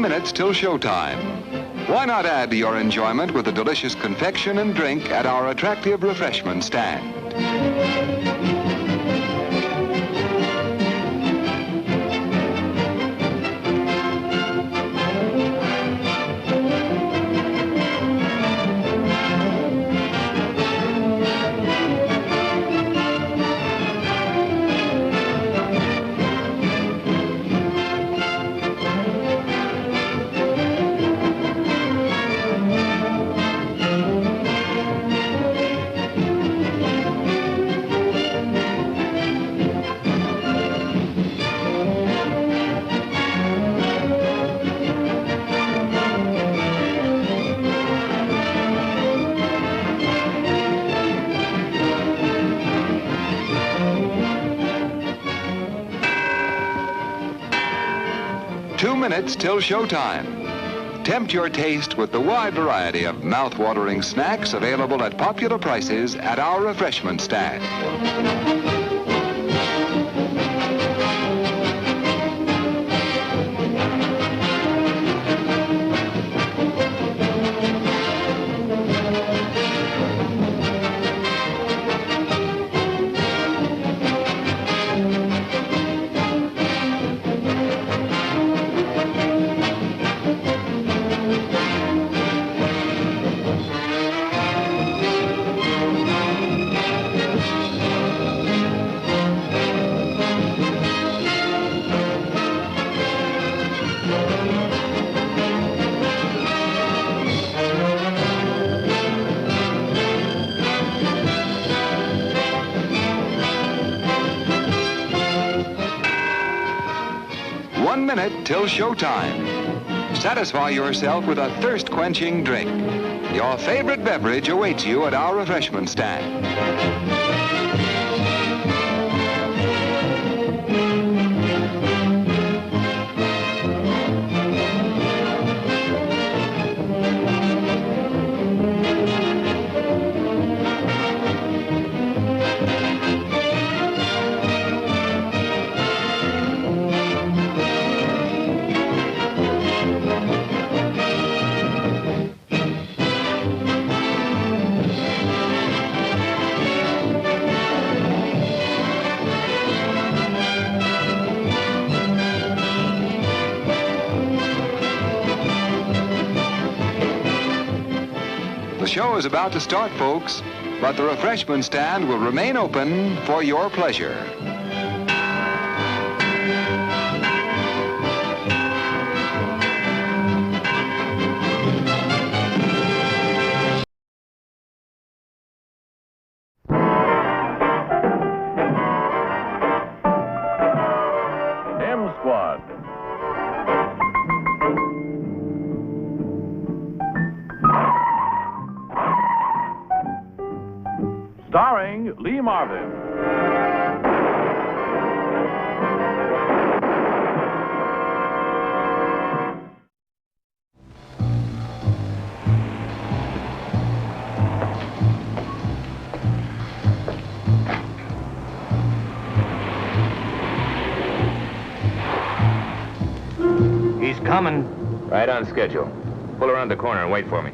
Minutes till showtime. Why not add to your enjoyment with a delicious confection and drink at our attractive refreshment stand? 2 minutes till showtime. Tempt your taste with the wide variety of mouth-watering snacks available at popular prices at our refreshment stand. Till showtime. Satisfy yourself with a thirst-quenching drink. Your favorite beverage awaits you at our refreshment stand. show is about to start, folks, but the refreshment stand will remain open for your pleasure. Squad. Starring Lee Marvin. He's coming. Right on schedule. Pull around the corner and wait for me.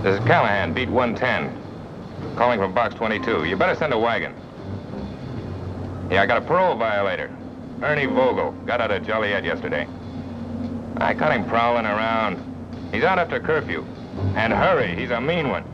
This is Callahan, beat 110. Calling from box 22. You better send a wagon. Yeah, I got a parole violator. Ernie Vogel. Got out of Joliet yesterday. I caught him prowling around. He's out after curfew. And hurry, he's a mean one.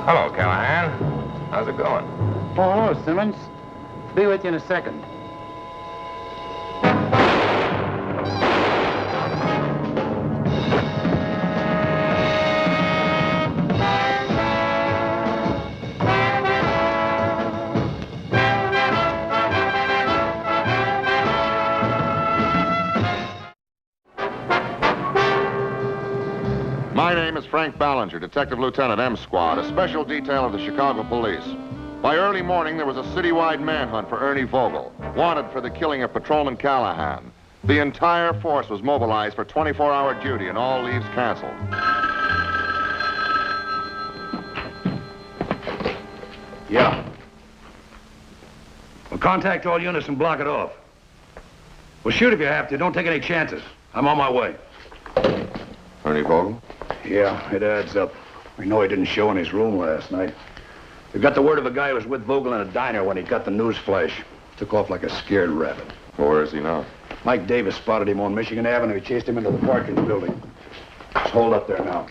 Hello, Callahan. How's it going? Oh, hello, Simmons. Be with you in a second. My name is Frank Ballinger, Detective Lieutenant M Squad, a special detail of the Chicago Police. By early morning, there was a citywide manhunt for Ernie Vogel, wanted for the killing of Patrolman Callahan. The entire force was mobilized for 24-hour duty and all leaves canceled. Yeah. Well, contact all units and block it off. Well, shoot if you have to. Don't take any chances. I'm on my way. Ernie Vogel? Yeah, it adds up. We know he didn't show in his room last night. We got the word of a guy who was with Vogel in a diner when he got the news flash. Took off like a scared rabbit. Well, where is he now? Mike Davis spotted him on Michigan Avenue. He chased him into the parking building. He's holed up there now.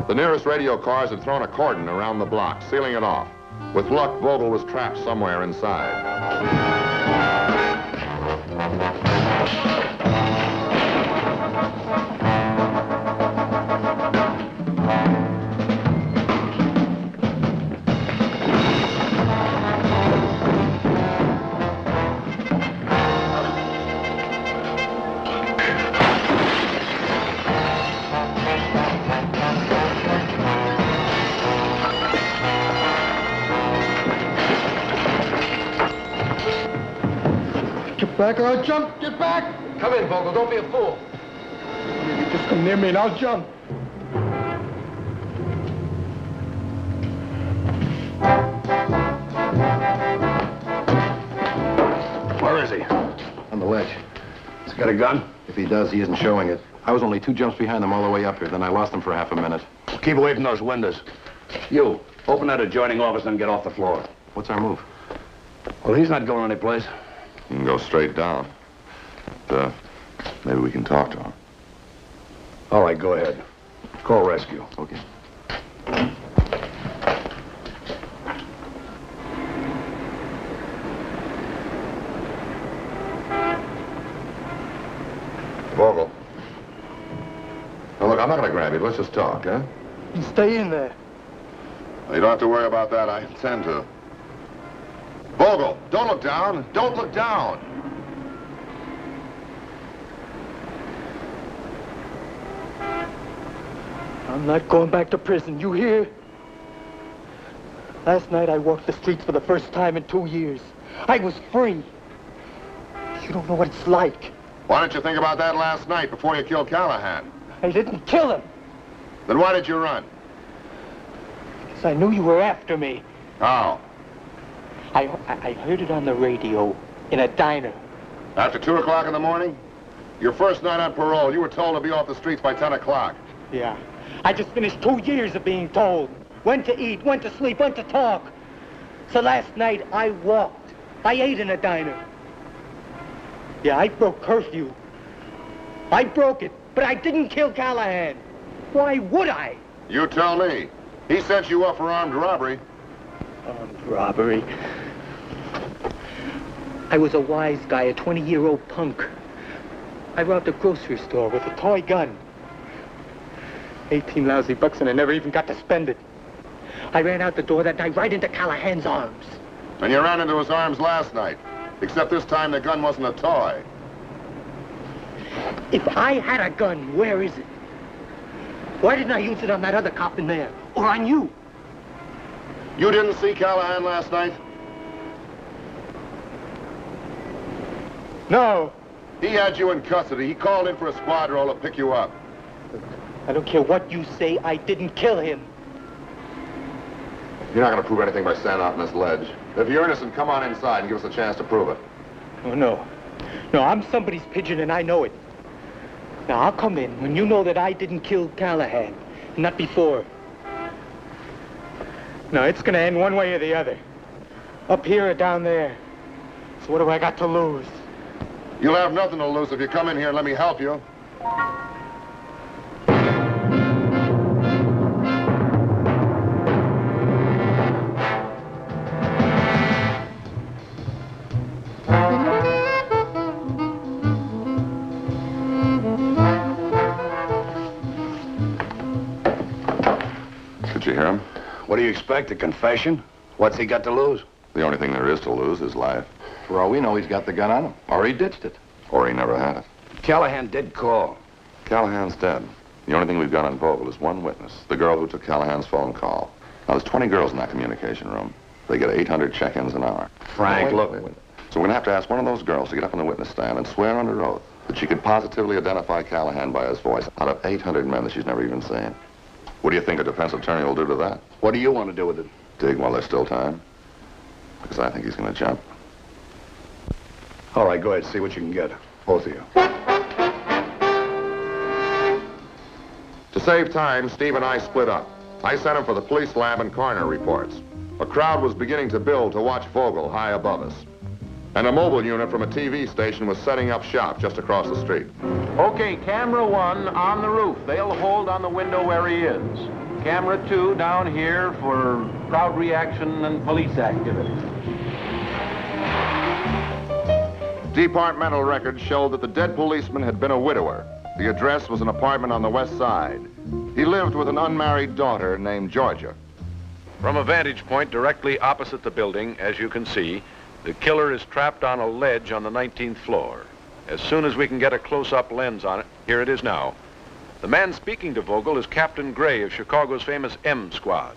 The nearest radio cars had thrown a cordon around the block, sealing it off. With luck, Vogel was trapped somewhere inside. Get back or I'll jump! Get back! Come in, Vogel. Don't be a fool. You just come near me and I'll jump. Where is he? On the ledge. He's got a gun? If he does, he isn't showing it. I was only 2 jumps behind him all the way up here. Then I lost him for half a minute. Well, keep away from those windows. You, open that adjoining office and get off the floor. What's our move? Well, he's not going anyplace. You can go straight down. But, maybe we can talk to him. All right, go ahead. Call rescue. Okay. Vogel. Now, look, I'm not going to grab you. Let's just talk, huh? You stay in there. You don't have to worry about that. I intend to. Vogel, don't look down. Don't look down. I'm not going back to prison, you hear? Last night I walked the streets for the first time in 2 years. I was free. You don't know what it's like. Why didn't you think about that last night before you killed Callahan? I didn't kill him. Then why did you run? Because I knew you were after me. How? I heard it on the radio in a diner. After 2 o'clock in the morning? Your first night on parole, you were told to be off the streets by 10 o'clock. Yeah. I just finished 2 years of being told when to eat, when to sleep, when to talk. So last night I walked. I ate in a diner. Yeah, I broke curfew. I broke it, but I didn't kill Callahan. Why would I? You tell me. He sent you up for armed robbery. Armed robbery? I was a wise guy, a 20-year-old punk. I robbed a grocery store with a toy gun. 18 lousy bucks and I never even got to spend it. I ran out the door that night right into Callahan's arms. And you ran into his arms last night. Except this time the gun wasn't a toy. If I had a gun, where is it? Why didn't I use it on that other cop in there? Or on you? You didn't see Callahan last night? No. He had you in custody. He called in for a squad roll to pick you up. I don't care what you say, I didn't kill him. You're not going to prove anything by standing out on this ledge. If you're innocent, come on inside and give us a chance to prove it. Oh, no. No, I'm somebody's pigeon and I know it. Now, I'll come in when you know that I didn't kill Callahan. Not before. No, it's going to end one way or the other. Up here or down there. So what do I got to lose? You'll have nothing to lose if you come in here and let me help you. Did you hear him? What do you expect, a confession? What's he got to lose? The only thing there is to lose is life. For all we know, he's got the gun on him. Or he ditched it. Or he never had it. Callahan did call. Callahan's dead. The only thing we've got on Vogel is one witness, the girl who took Callahan's phone call. Now, there's 20 girls in that communication room. They get 800 check-ins an hour. Frank, look. Wait. So we're going to have to ask one of those girls to get up on the witness stand and swear under oath that she could positively identify Callahan by his voice out of 800 men that she's never even seen. What do you think a defense attorney will do to that? What do you want to do with it? Dig while there's still time. Because I think he's going to jump. All right, go ahead, see what you can get. Both of you. To save time, Steve and I split up. I sent him for the police lab and coroner reports. A crowd was beginning to build to watch Vogel high above us. And a mobile unit from a TV station was setting up shop just across the street. Okay, camera 1 on the roof. They'll hold on the window where he is. Camera 2 down here for crowd reaction and police activity. Departmental records showed that the dead policeman had been a widower. The address was an apartment on the west side. He lived with an unmarried daughter named Georgia. From a vantage point directly opposite the building, as you can see, the killer is trapped on a ledge on the 19th floor. As soon as we can get a close-up lens on it, here it is now. The man speaking to Vogel is Captain Gray of Chicago's famous M Squad.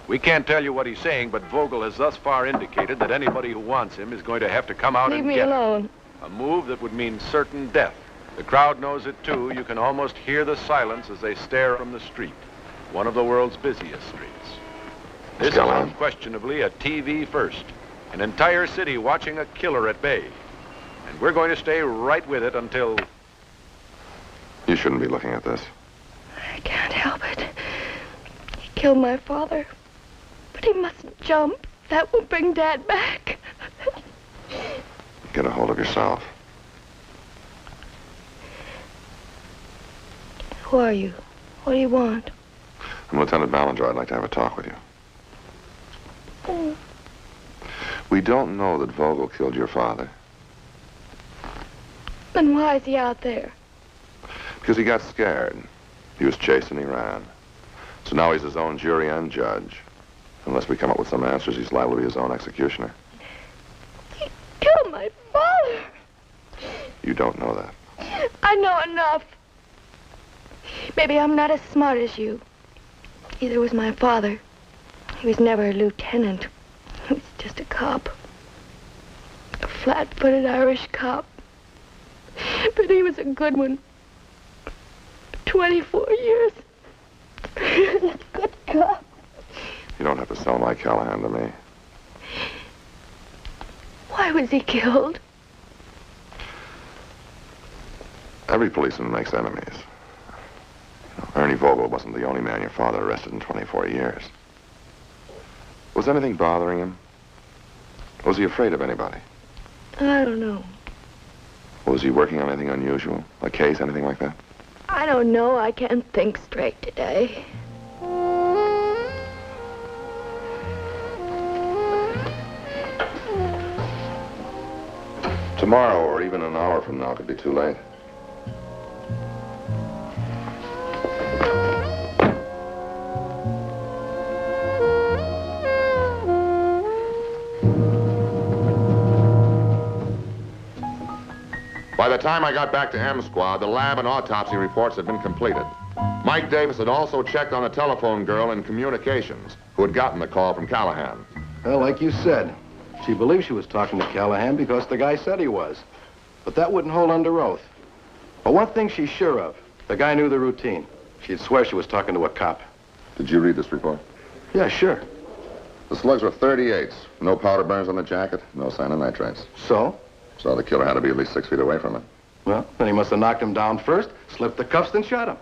We can't tell you what he's saying, but Vogel has thus far indicated that anybody who wants him is going to have to come out and get him. Leave me alone. A move that would mean certain death. The crowd knows it too. You can almost hear the silence as they stare from the street, one of the world's busiest streets. This is unquestionably a TV first. An entire city watching a killer at bay. And we're going to stay right with it until... You shouldn't be looking at this. I can't help it. He killed my father. But he mustn't jump. That will bring Dad back. Get a hold of yourself. Who are you? What do you want? I'm Lieutenant Ballinger. I'd like to have a talk with you. Oh. We don't know that Vogel killed your father. Then why is he out there? Because he got scared. He was chased and he ran. So now he's his own jury and judge. Unless we come up with some answers, he's liable to be his own executioner. He killed my father. You don't know that. I know enough. Maybe I'm not as smart as you. Neither was my father. He was never a lieutenant. He was just a cop. A flat-footed Irish cop. But he was a good one. 24 years. A good cop. You don't have to sell my Callahan to me. Why was he killed? Every policeman makes enemies. Ernie Vogel wasn't the only man your father arrested in 24 years. Was anything bothering him? Was he afraid of anybody? I don't know. Was he working on anything unusual? A case, anything like that? I don't know. I can't think straight today. Tomorrow, or even an hour from now, could be too late. By the time I got back to M Squad, the lab and autopsy reports had been completed. Mike Davis had also checked on a telephone girl in communications who had gotten the call from Callahan. Well, like you said, she believed she was talking to Callahan because the guy said he was. But that wouldn't hold under oath. But one thing she's sure of, the guy knew the routine. She'd swear she was talking to a cop. Did you read this report? Yeah, sure. The slugs were 38s. No powder burns on the jacket, no sign of nitrates. So? So the killer had to be at least 6 feet away from it. Well, then he must have knocked him down first, slipped the cuffs, then shot him.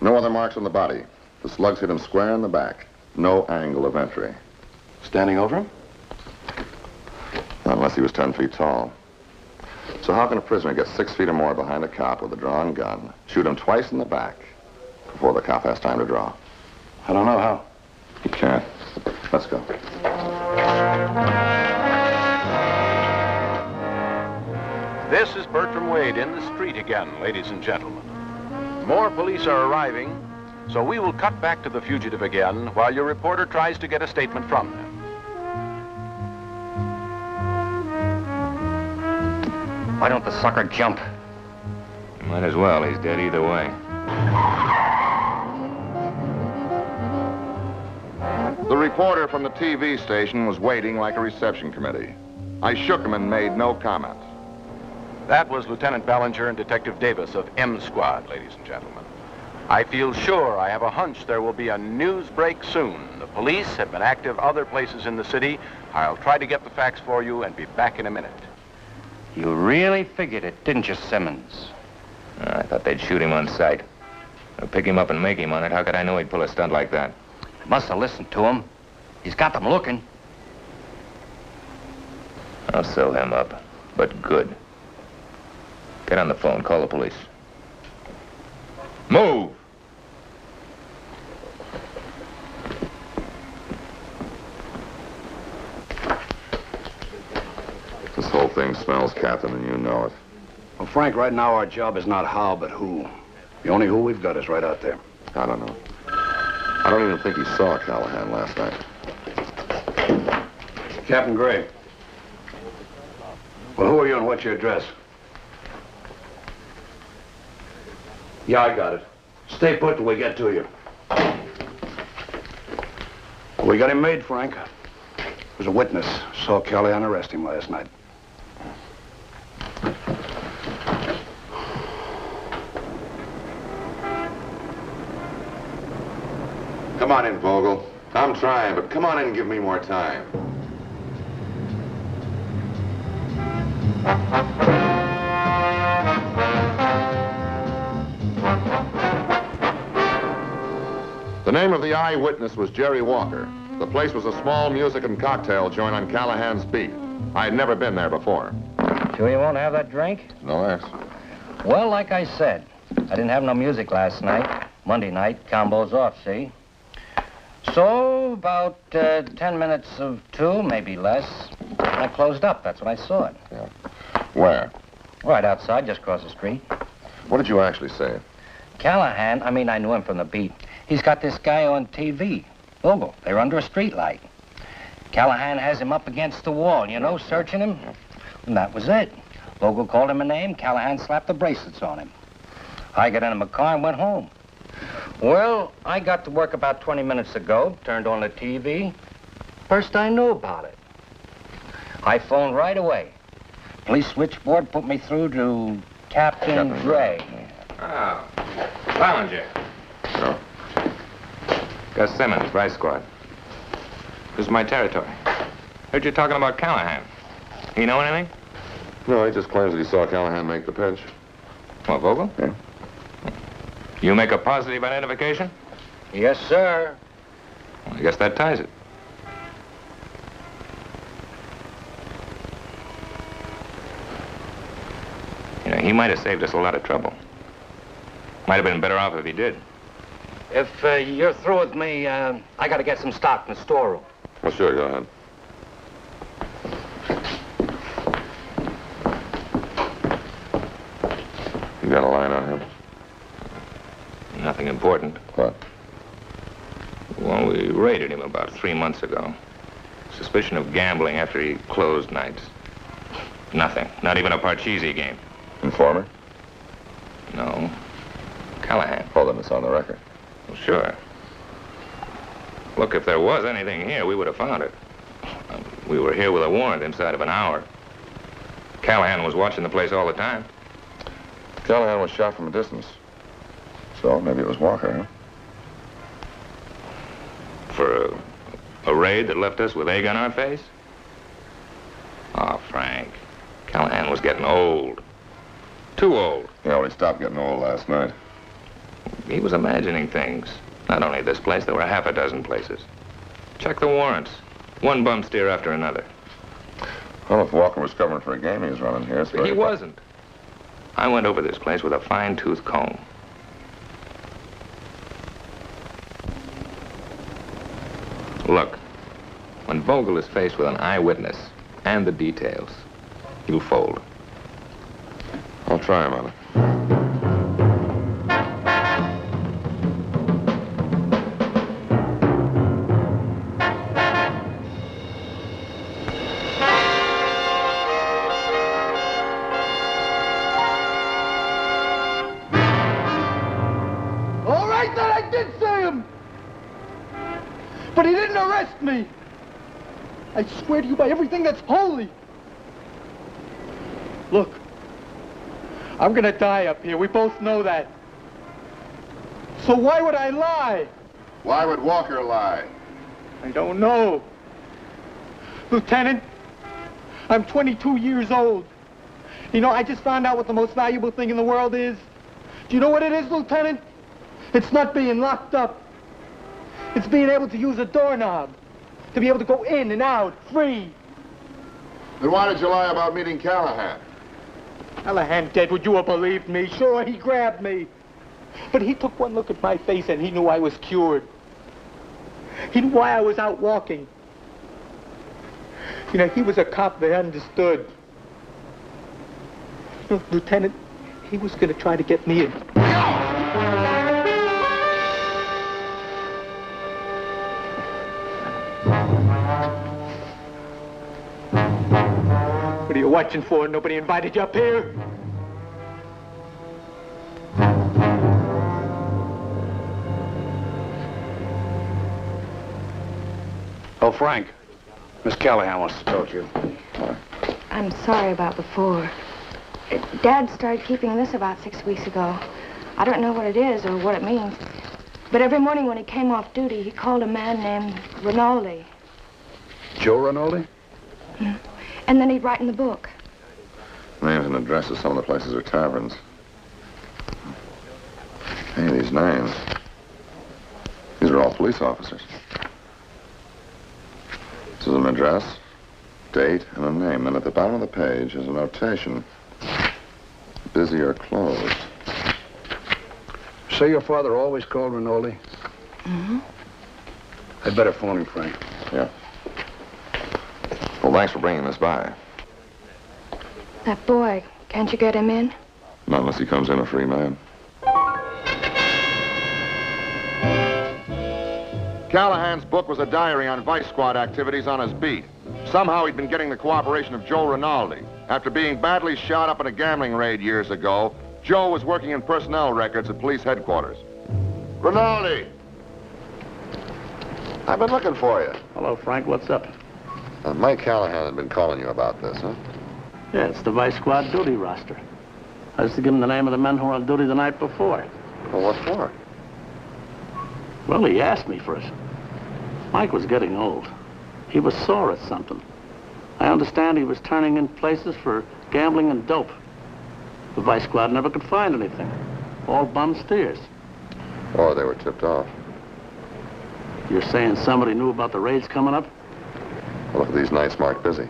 No other marks on the body. The slugs hit him square in the back. No angle of entry. Standing over him? Unless he was 10 feet tall. So how can a prisoner get 6 feet or more behind a cop with a drawn gun, shoot him twice in the back, before the cop has time to draw? I don't know how. He can't. Let's go. This is Bertram Wade in the street again, ladies and gentlemen. More police are arriving, so we will cut back to the fugitive again while your reporter tries to get a statement from them. Why don't the sucker jump? Might as well. He's dead either way. The reporter from the TV station was waiting like a reception committee. I shook him and made no comment. That was Lieutenant Ballinger and Detective Davis of M Squad, ladies and gentlemen. I feel sure, I have a hunch there will be a news break soon. The police have been active other places in the city. I'll try to get the facts for you and be back in a minute. You really figured it, didn't you, Simmons? I thought they'd shoot him on sight. Or pick him up and make him on it. How could I know he'd pull a stunt like that? Must have listened to him. He's got them looking. I'll sew him up, but good. Get on the phone. Call the police. Move! This whole thing smells, Captain, and you know it. Well, Frank, right now our job is not how, but who. The only who we've got is right out there. I don't know. I don't even think he saw Callahan last night. Captain Gray. Well, who are you and what's your address? Yeah, I got it. Stay put till we get to you. Well, we got him made, Frank. There's a witness. Saw Callahan arrest him last night. Come on in, Vogel. I'm trying, but come on in and give me more time. The name of the eyewitness was Jerry Walker. The place was a small music and cocktail joint on Callahan's beat. I had never been there before. Sure you won't have that drink? No less. Well, like I said, I didn't have no music last night. Monday night, combo's off, see? So, about 10 minutes of 2, maybe less. I closed up. That's when I saw it. Yeah. Where? Right outside, just across the street. What did you actually say? Callahan, I knew him from the beat. He's got this guy on TV. Vogel, they were under a street light. Callahan has him up against the wall, you know, searching him. And that was it. Vogel called him a name. Callahan slapped the bracelets on him. I got in my car and went home. Well, I got to work about 20 minutes ago, turned on the TV. First I knew about it. I phoned right away. Police switchboard put me through to Captain Gray. Oh, Ballinger. No. Gus Simmons, Vice Squad. This is my territory. Heard you talking about Callahan. He know anything? No, he just claims that he saw Callahan make the pitch. What, Vogel? Yeah. You make a positive identification? Yes, sir. Well, I guess that ties it. You know, he might have saved us a lot of trouble. Might have been better off if he did. If you're through with me, I got to get some stock in the storeroom. Well, sure, go ahead. You got a line on him? Nothing important. What? Well, we raided him about 3 months ago. Suspicion of gambling after he closed nights. Nothing. Not even a Parcheesi game. Informer? No. Callahan. Oh, then it's on the record. Well, sure. Look, if there was anything here, we would have found it. We were here with a warrant inside of an hour. Callahan was watching the place all the time. Callahan was shot from a distance. So maybe it was Walker, huh? For a raid that left us with egg on our face? Oh, Frank. Callahan was getting old. Too old. Yeah, well, he stopped getting old last night. He was imagining things. Not only this place, there were half a dozen places. Check the warrants. One bum steer after another. Well, if Walker was covering for a game he was running here, He wasn't. I went over this place with a fine-tooth comb. Look, when Vogel is faced with an eyewitness and the details, he'll fold. I'll try him on it. All right, then I did see him. But he didn't arrest me. I swear to you by everything that's holy. Look, I'm gonna die up here. We both know that. So why would I lie? Why would Walker lie? I don't know. Lieutenant, I'm 22 years old. You know, I just found out what the most valuable thing in the world is. Do you know what it is, Lieutenant? It's not being locked up. It's being able to use a doorknob. To be able to go in and out, free. Then why did you lie about meeting Callahan? Callahan dead, would you have believed me? Sure, he grabbed me. But he took one look at my face and he knew I was cured. He knew why I was out walking. You know, he was a cop that understood. You know, Lieutenant, he was going to try to get me in. What are you watching for? Nobody invited you up here? Oh, Frank. Miss Callahan wants to talk to you. I'm sorry about before. Dad started keeping this about 6 weeks ago. I don't know what it is or what it means. But every morning when he came off duty, he called a man named Rinaldi. Joe Rinaldi? And then he'd write in the book. Names and addresses, some of the places are taverns. Hey, these names. These are all police officers. This is an address, date, and a name. Then at the bottom of the page is a notation. Busy or closed. Say your father always called Rinaldi? Mm-hmm. I'd better phone him, Frank. Yeah. Well, thanks for bringing this by. That boy, can't you get him in? Not unless he comes in a free man. Callahan's book was a diary on Vice Squad activities on his beat. Somehow he'd been getting the cooperation of Joe Rinaldi. After being badly shot up in a gambling raid years ago, Joe was working in personnel records at police headquarters. Rinaldi! I've been looking for you. Hello, Frank. What's up? Mike Callahan had been calling you about this, huh? Yeah, it's the Vice Squad duty roster. I was to give him the name of the men who were on duty the night before. Well, what for? Well, he asked me for it. Mike was getting old. He was sore at something. I understand he was turning in places for gambling and dope. The Vice Squad never could find anything. All bum steers. Or they were tipped off. You're saying somebody knew about the raids coming up? Well, look at these nights marked busy.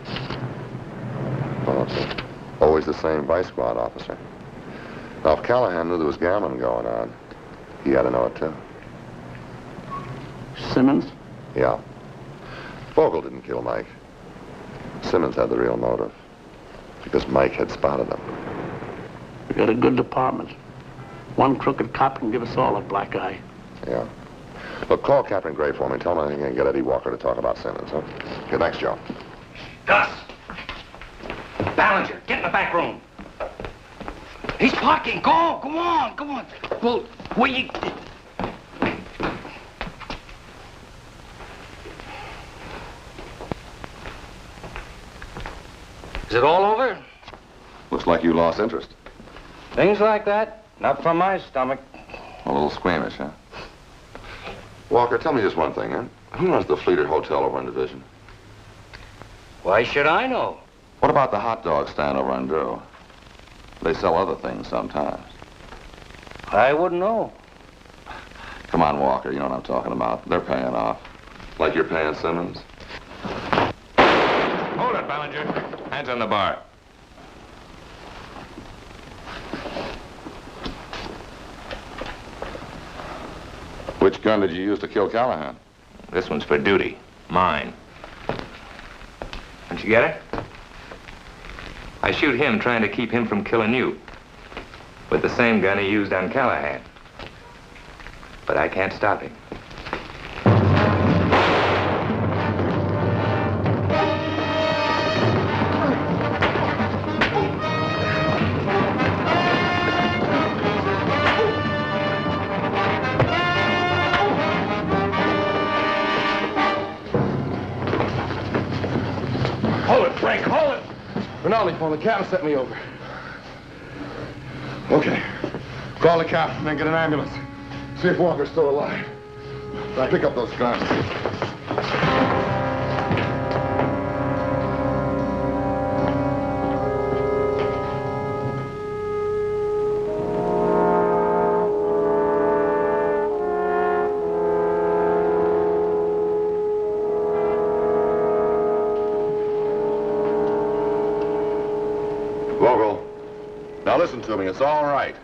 Well, it's always the same Vice Squad officer. Now, if Callahan knew there was gambling going on, he had to know it too. Simmons? Yeah. Vogel didn't kill Mike. Simmons had the real motive. Because Mike had spotted him. We got a good department. One crooked cop can give us all a black eye. Yeah. Look, call Captain Gray for me. Tell him I can get Eddie Walker to talk about Simmons, huh? Okay, thanks, Joe. Gus! Ballinger, get in the back room. He's parking. Go on. Well, where you... Is it all over? Looks like you lost interest. Things like that, not from my stomach. A little squeamish, huh? Walker, tell me just one thing, huh? Who runs the Fleeter Hotel over on Division? Why should I know? What about the hot dog stand over on Drew? They sell other things sometimes. I wouldn't know. Come on, Walker, you know what I'm talking about. They're paying off. Like you're paying Simmons. Hold it, Ballinger. Hands on the bar. Which gun did you use to kill Callahan? This one's for duty. Mine. Don't you get it? I shoot him trying to keep him from killing you. With the same gun he used on Callahan. But I can't stop him. Hold it, Frank, hold it! Rinaldi phone, the captain sent me over. Okay. Call the cop and then get an ambulance. See if Walker's still alive. Right. Pick up those guns. Vogel, now listen to me. It's all right.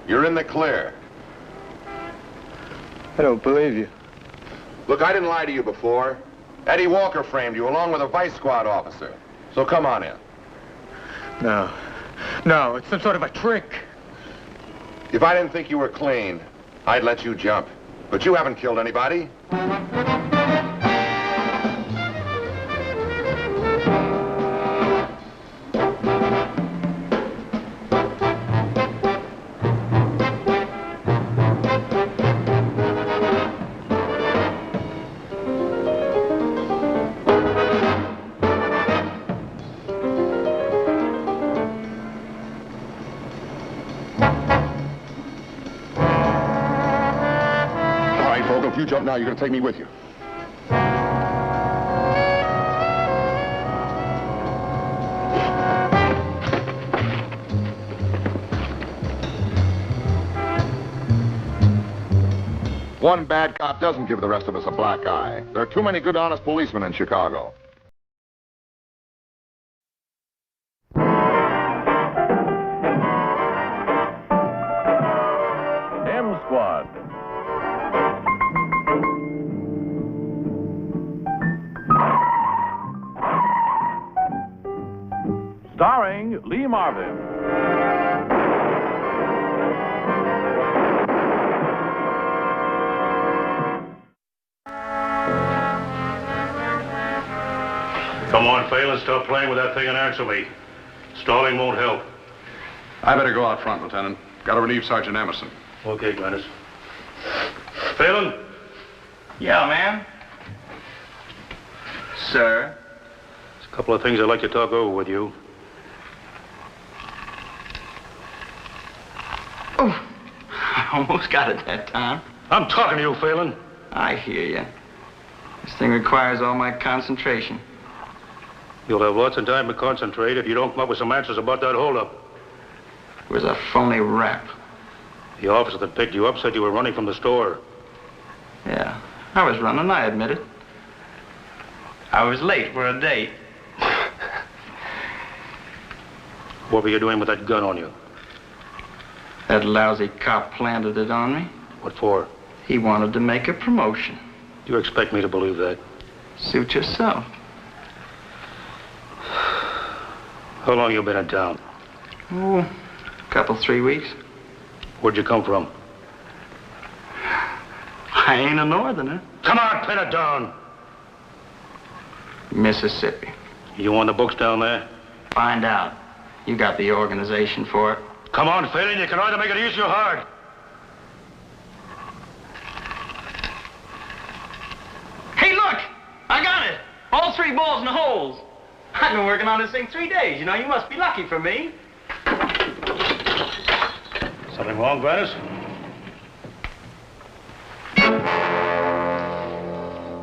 You're in the clear. I don't believe you. Look, I didn't lie to you before. Eddie Walker framed you along with a Vice Squad officer. So come on in. No, it's some sort of a trick. If I didn't think you were clean, I'd let you jump. But you haven't killed anybody. If you jump now, you're going to take me with you. One bad cop doesn't give the rest of us a black eye. There are too many good, honest policemen in Chicago. M Squad. Starring Lee Marvin. on, Phelan, stop playing with that thing and answer me. Stalling won't help. I better go out front, Lieutenant. Got to relieve Sergeant Emerson. Okay, Gladys. Phelan? Yeah, ma'am. Sir? There's a couple of things I'd like to talk over with you. Oh, I almost got it that time. I'm talking to you, Phelan. I hear you. This thing requires all my concentration. You'll have lots of time to concentrate if you don't come up with some answers about that holdup. It was a phony rap. The officer that picked you up said you were running from the store. Yeah, I was running, I admit it. I was late for a date. What were you doing with that gun on you? That lousy cop planted it on me. What for? He wanted to make a promotion. You expect me to believe that? Suit yourself. How long you been in town? Oh, a couple, 3 weeks. Where'd you come from? I ain't a northerner. Come on, pin it down. Mississippi. You on the books down there? Find out. You got the organization for it. Come on, Phelan, you can either make it easy or hard. Hey, look! I got it! All 3 balls in the holes. I've been working on this thing 3 days. You know, you must be lucky for me. Something wrong, Gladys?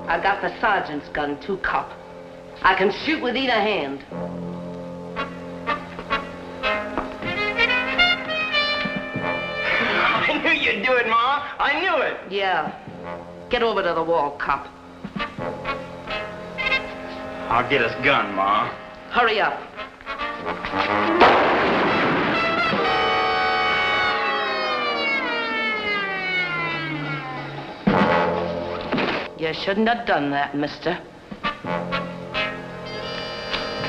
I got the sergeant's gun, too, cop. I can shoot with either hand. I knew you'd do it, Ma. I knew it. Yeah. Get over to the wall, cop. I'll get us gun, Ma. Hurry up. You shouldn't have done that, mister.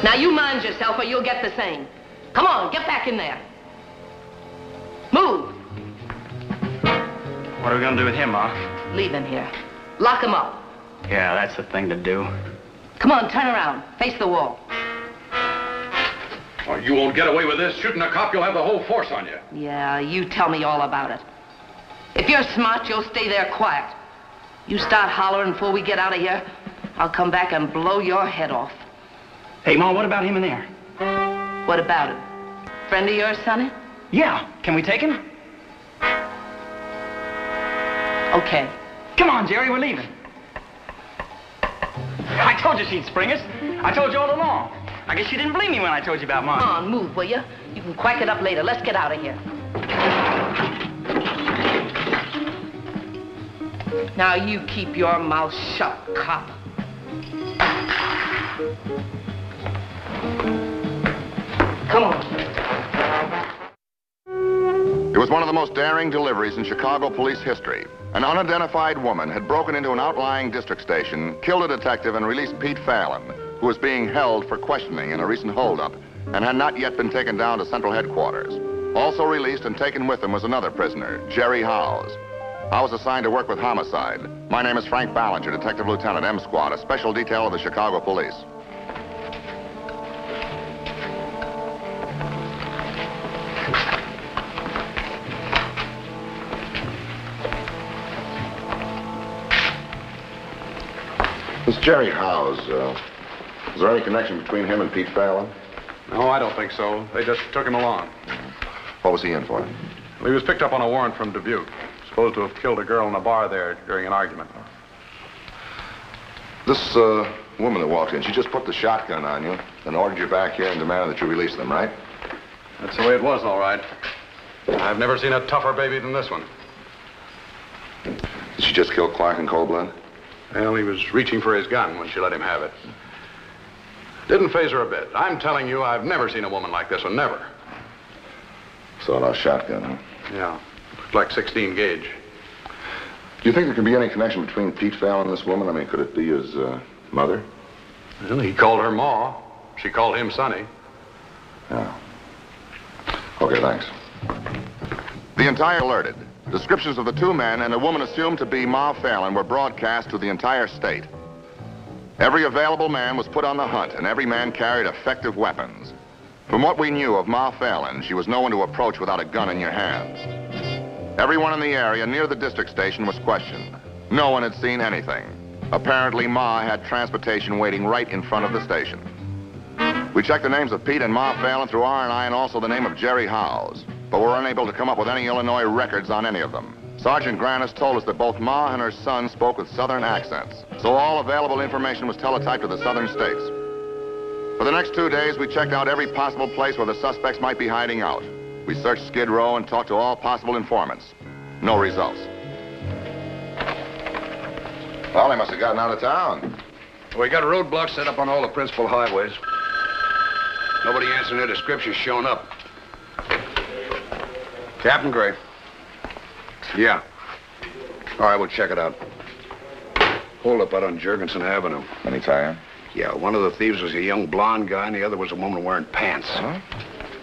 Now you mind yourself or you'll get the same. Come on, get back in there. Move. What are we gonna do with him, Ma? Leave him here. Lock him up. Yeah, that's the thing to do. Come on, turn around. Face the wall. Oh, you won't get away with this. Shooting a cop, you'll have the whole force on you. Yeah, you tell me all about it. If you're smart, you'll stay there quiet. You start hollering before we get out of here, I'll come back and blow your head off. Hey, Ma, what about him in there? What about it? Friend of yours, Sonny? Yeah. Can we take him? Okay. Come on, Jerry, we're leaving. I told you she'd spring us. I told you all along. I guess you didn't believe me when I told you about Mom. Come on, move, will you? You can quack it up later. Let's get out of here. Now you keep your mouth shut, cop. Come on. It was one of the most daring deliveries in Chicago police history. An unidentified woman had broken into an outlying district station, killed a detective, and released Pete Fallon, who was being held for questioning in a recent holdup and had not yet been taken down to central headquarters. Also released and taken with him was another prisoner, Jerry Howes. I was assigned to work with homicide. My name is Frank Ballinger, Detective Lieutenant M Squad, a special detail of the Chicago Police. This Jerry Howes, is there any connection between him and Pete Fallon? No, I don't think so. They just took him along. What was he in for? Well, he was picked up on a warrant from Dubuque. Supposed to have killed a girl in a bar there during an argument. This woman that walked in, she just put the shotgun on you and ordered you back here and demanded that you release them, right? That's the way it was, all right. I've never seen a tougher baby than this one. Did she just kill Clark in cold blood? Well, he was reaching for his gun when she let him have it. Didn't faze her a bit. I'm telling you, I've never seen a woman like this one, never. Sawed-off shotgun, huh? Yeah, looked like 16 gauge. Do you think there could be any connection between Pete Fallon and this woman? I mean, could it be his mother? Well, he called her Ma. She called him Sonny. Yeah. Okay, thanks. The entire alerted. Descriptions of the two men and a woman assumed to be Ma Fallon were broadcast to the entire state. Every available man was put on the hunt, and every man carried effective weapons. From what we knew of Ma Fallon, she was no one to approach without a gun in your hands. Everyone in the area near the district station was questioned. No one had seen anything. Apparently, Ma had transportation waiting right in front of the station. We checked the names of Pete and Ma Fallon through R&I and also the name of Jerry Howes, but were unable to come up with any Illinois records on any of them. Sergeant Grannis told us that both Ma and her son spoke with Southern accents, so all available information was teletyped to the Southern states. For the next 2 days, we checked out every possible place where the suspects might be hiding out. We searched Skid Row and talked to all possible informants. No results. Well, they must have gotten out of town. We got roadblocks set up on all the principal highways. Nobody answering their descriptions showing up. Captain Gray. Yeah. All right, we'll check it out. Hold up out on Jurgensen Avenue. Any tie-in? Yeah, one of the thieves was a young blonde guy, and the other was a woman wearing pants. Huh?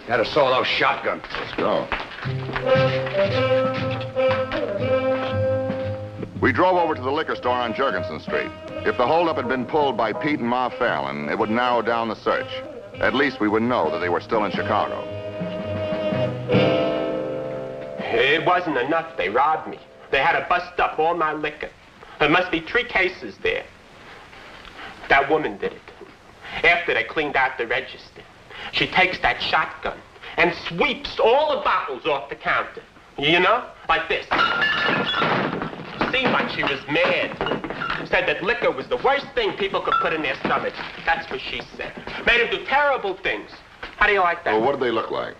Had a sawed-off shotgun. Let's go. We drove over to the liquor store on Jurgensen Street. If the holdup had been pulled by Pete and Ma Fallon, it would narrow down the search. At least we would know that they were still in Chicago. It wasn't enough. They robbed me. They had to bust up all my liquor. There must be 3 cases there. That woman did it. After they cleaned out the register, she takes that shotgun and sweeps all the bottles off the counter. You know? Like this. Seemed like she was mad. Said that liquor was the worst thing people could put in their stomachs. That's what she said. Made them do terrible things. How do you like that? Well, what did they look like?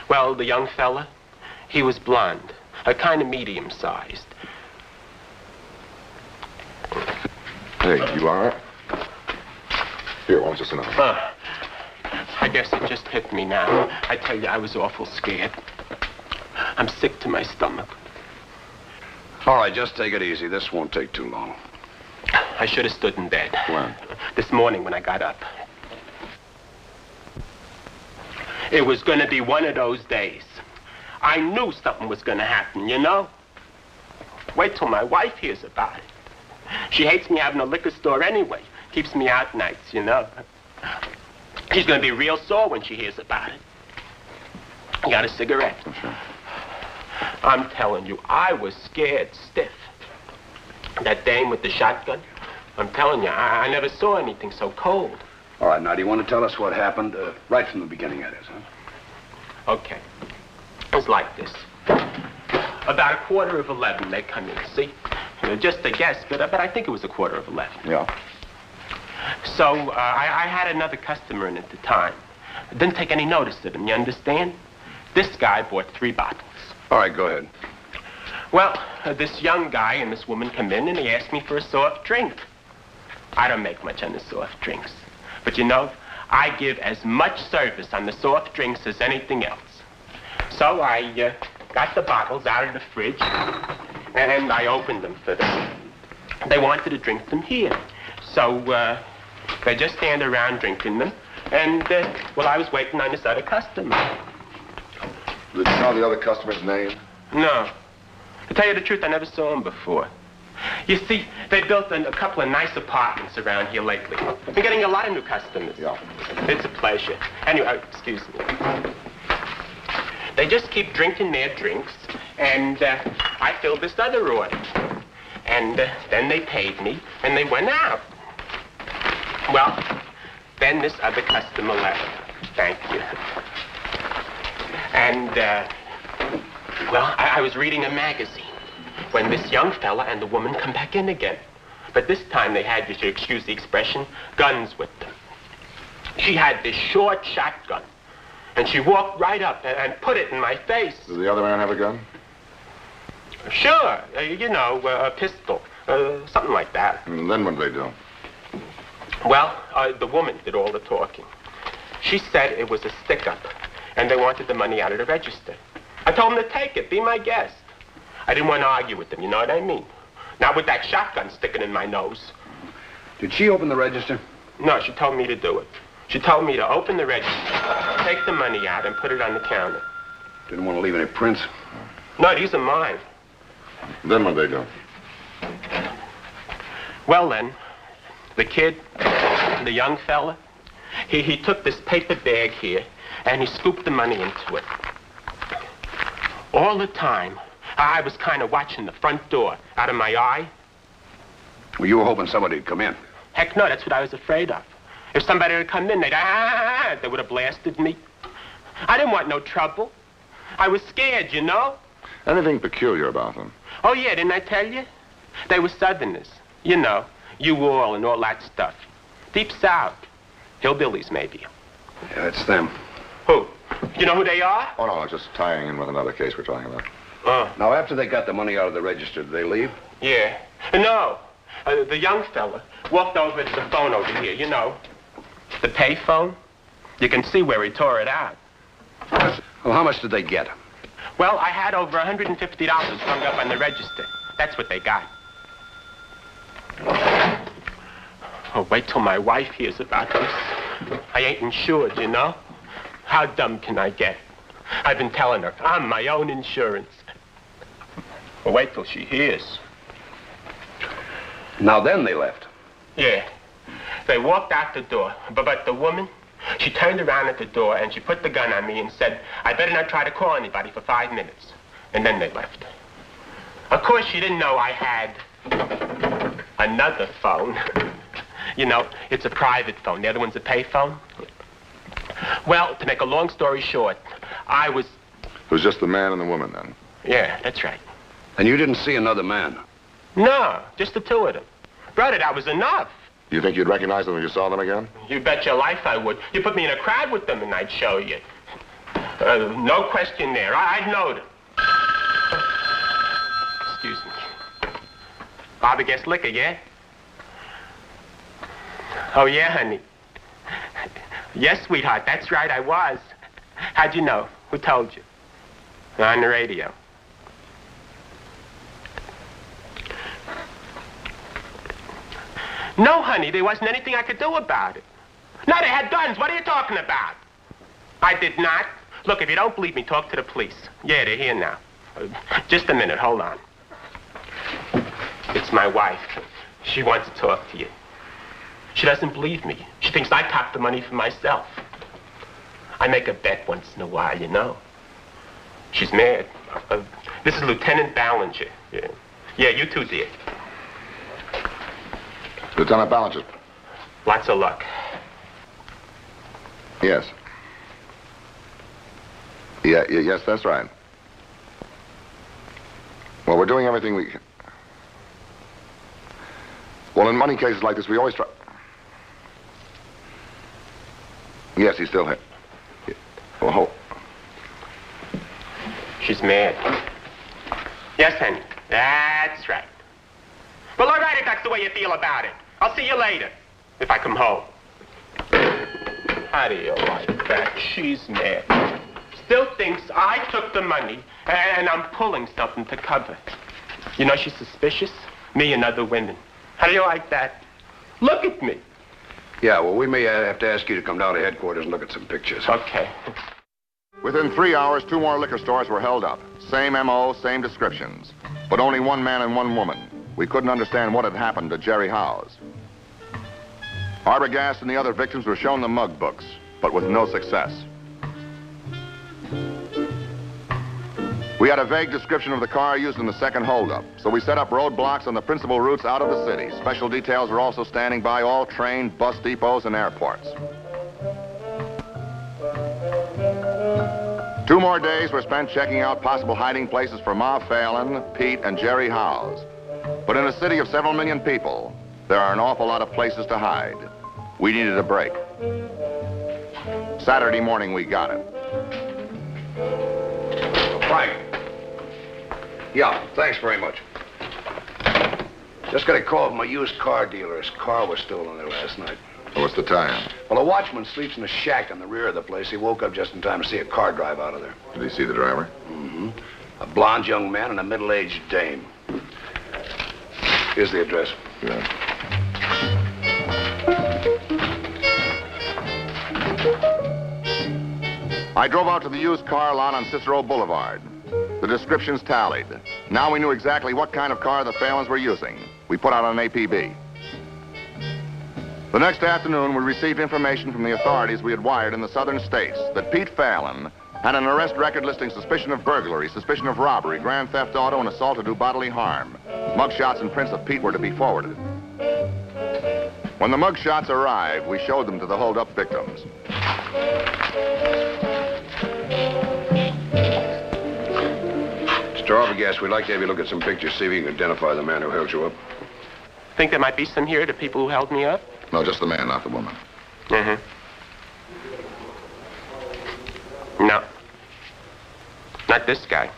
Well, the young fella, he was blonde, a kind of medium-sized. Hey, you all right? Here, why don't you sit down? I guess it just hit me now. I tell you, I was awful scared. I'm sick to my stomach. All right, just take it easy. This won't take too long. I should have stood in bed. When? This morning when I got up. It was going to be one of those days. I knew something was going to happen, you know? Wait till my wife hears about it. She hates me having a liquor store anyway. Keeps me out nights, you know. She's going to be real sore when she hears about it. You got a cigarette? Sure. I'm telling you, I was scared stiff. That dame with the shotgun, I'm telling you, I never saw anything so cold. All right, now, do you want to tell us what happened right from the beginning, that is, huh? Okay. It was like this. About 11:15, they come in, see? You know, just a guess, but I think it was 11:15. Yeah. So, I had another customer in at the time. Didn't take any notice of him, you understand? This guy bought 3 bottles. All right, go ahead. Well, this young guy and this woman come in and he asked me for a soft drink. I don't make much on the soft drinks. But you know, I give as much service on the soft drinks as anything else. So I got the bottles out of the fridge and I opened them for them. They wanted to drink them here. So they just stand around drinking them. And, well, I was waiting on this other customer. Did you know the other customer's name? No. To tell you the truth, I never saw him before. You see, they built a couple of nice apartments around here lately. Been getting a lot of new customers. Yeah. It's a pleasure. Anyway, excuse me. They just keep drinking their drinks, and I filled this other order. And then they paid me, and they went out. Well, then this other customer left. Thank you. And, well, I was reading a magazine when this young fella and the woman come back in again. But this time they had, you should excuse the expression, guns with them. She had this short shotgun, and she walked right up and put it in my face. Does the other man have a gun? Sure, you know, a pistol, something like that. And then what did they do? Well, the woman did all the talking. She said it was a stick-up, and they wanted the money out of the register. I told them to take it, be my guest. I didn't want to argue with them, you know what I mean? Not with that shotgun sticking in my nose. Did she open the register? No, she told me to do it. She told me to open the register, take the money out, and put it on the counter. Didn't want to leave any prints? No, these are mine. Then what did they do? Well, then, The kid, the young fella, he took this paper bag here and he scooped the money into it. All the time, I was kind of watching the front door out of my eye. Well, you were hoping somebody'd come in. Heck no, that's what I was afraid of. If somebody had come in, they would have blasted me. I didn't want no trouble. I was scared, you know? Anything peculiar about them? Oh, yeah, didn't I tell you? They were Southerners. You know, U-Haul and all that stuff. Deep South. Hillbillies, maybe. Yeah, it's them. Who? You know who they are? Oh, no, just tying in with another case we're talking about. Now, after they got the money out of the register, did they leave? Yeah. No. The young fella walked over to the phone over here, you know. The pay phone. You can see where he tore it out. Well, how much did they get? Well, I had over $150 hung up on the register. That's what they got. Oh, wait till my wife hears about this. I ain't insured, you know? How dumb can I get? I've been telling her I'm my own insurance. Well, wait till she hears. Now then they left. Yeah. They walked out the door, but the woman, she turned around at the door and she put the gun on me and said, I better not try to call anybody for 5 minutes. And then they left. Of course, she didn't know I had another phone. You know, it's a private phone. The other one's a pay phone. Well, to make a long story short, I was... It was just the man and the woman, then? Yeah, that's right. And you didn't see another man? No, just the two of them. Brother, that was enough. You think you'd recognize them if you saw them again? You bet your life I would. You put me in a crowd with them and I'd show you. No question there. I'd know them. Excuse me. Bobby gets liquor, yeah? Oh, yeah, honey. Yes, sweetheart, that's right, I was. How'd you know? Who told you? On the radio. No, honey, there wasn't anything I could do about it. No, they had guns. What are you talking about? I did not. Look, if you don't believe me, talk to the police. Yeah, they're here now. Just a minute, hold on. It's my wife. She wants to talk to you. She doesn't believe me. She thinks I copped the money for myself. I make a bet once in a while, you know. She's mad. This is Lieutenant Ballinger. Yeah, you two, dear. Lieutenant Ballinger. Lots of luck. Yes. Yes, that's right. Well, we're doing everything we can. Well, in money cases like this, we always try... Yes, he's still here. Well, hold. She's mad. Yes, honey. That's right. Well, all right, if that's the way you feel about it. I'll see you later, if I come home. How do you like that? She's mad. Still thinks I took the money, and I'm pulling something to cover. You know she's suspicious? Me and other women. How do you like that? Look at me. Yeah, well, we may have to ask you to come down to headquarters and look at some pictures. Okay. Within 3 hours, 2 more liquor stores were held up. Same M.O., same descriptions. But only one man and one woman. We couldn't understand what had happened to Jerry Howes. Arbogast and the other victims were shown the mug books, but with no success. We had a vague description of the car used in the second holdup, so we set up roadblocks on the principal routes out of the city. Special details were also standing by all train, bus depots, and airports. 2 more days were spent checking out possible hiding places for Ma Phelan, Pete, and Jerry Howes. But in a city of several million people, there are an awful lot of places to hide. We needed a break. Saturday morning, we got it. Frank. Yeah, thanks very much. Just got a call from a used car dealer. His car was stolen there last night. What's the time? Well, a watchman sleeps in a shack in the rear of the place. He woke up just in time to see a car drive out of there. Did he see the driver? Mm-hmm. A blonde young man and a middle-aged dame. Here's the address. Yeah. I drove out to the used car lot on Cicero Boulevard. The descriptions tallied. Now we knew exactly what kind of car the Phelans were using. We put out an APB. The next afternoon, we received information from the authorities we had wired in the southern states that Pete Fallon had an arrest record listing suspicion of burglary, suspicion of robbery, grand theft auto, and assault to do bodily harm. Mugshots and prints of Pete were to be forwarded. When the mugshots arrived, we showed them to the hold-up victims. Mr. Arbogast, we'd like to have you look at some pictures, see if you can identify the man who held you up. Think there might be some here, the people who held me up? No, just the man, not the woman. Mm-hmm. No. Not this guy.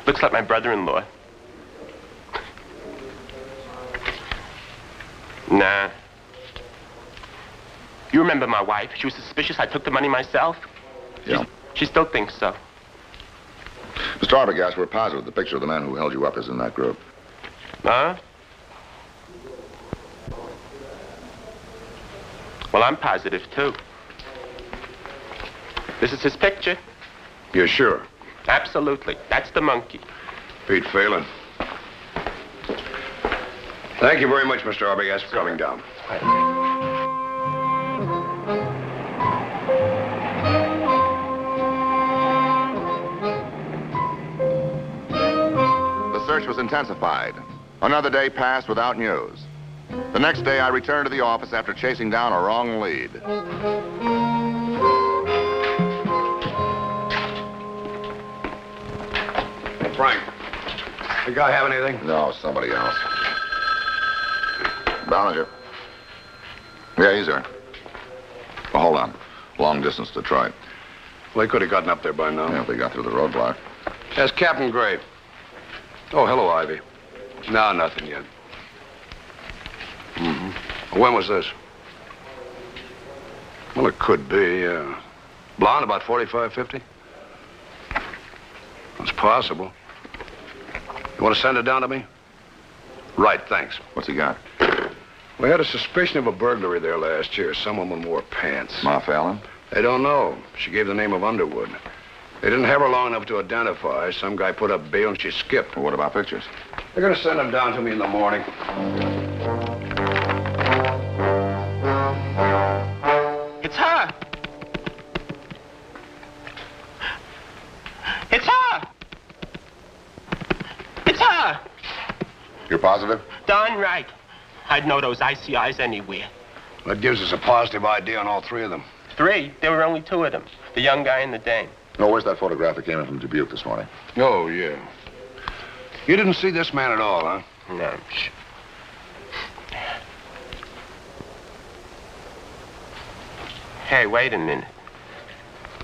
Looks like my brother-in-law. Nah. You remember my wife? She was suspicious I took the money myself? Yeah. She still thinks so. Mr. Arbogast, we're positive the picture of the man who held you up is in that group. Huh? Well, I'm positive, too. This is his picture. You're sure? Absolutely. That's the monkey. Pete Phelan. Thank you very much, Mr. Arbogast, for coming down. The search was intensified. Another day passed without news. The next day, I returned to the office after chasing down a wrong lead. Frank, the guy have anything? No, somebody else. Ballinger. Yeah, he's there. Well, hold on. Long distance Detroit. Well, they could have gotten up there by now. Yeah, if they got through the roadblock. That's Captain Gray. Oh, hello, Ivy. No, nothing yet. Mm-hmm. When was this? Well, it could be, blonde, about 45, 50? It's possible. You want to send it down to me? Right, thanks. What's he got? We had a suspicion of a burglary there last year. Some woman wore pants. Ma Fallon? They don't know. She gave the name of Underwood. They didn't have her long enough to identify. Some guy put up bail and she skipped. Well, what about pictures? They're going to send them down to me in the morning. It's her! It's her! It's her! You're positive? Darn right. I'd know those icy eyes anywhere. That gives us a positive idea on all three of them. Three? There were only two of them. The young guy and the dame. No, where's that photograph that came in from Dubuque this morning? Oh, yeah. You didn't see this man at all, huh? No. Hey, wait a minute.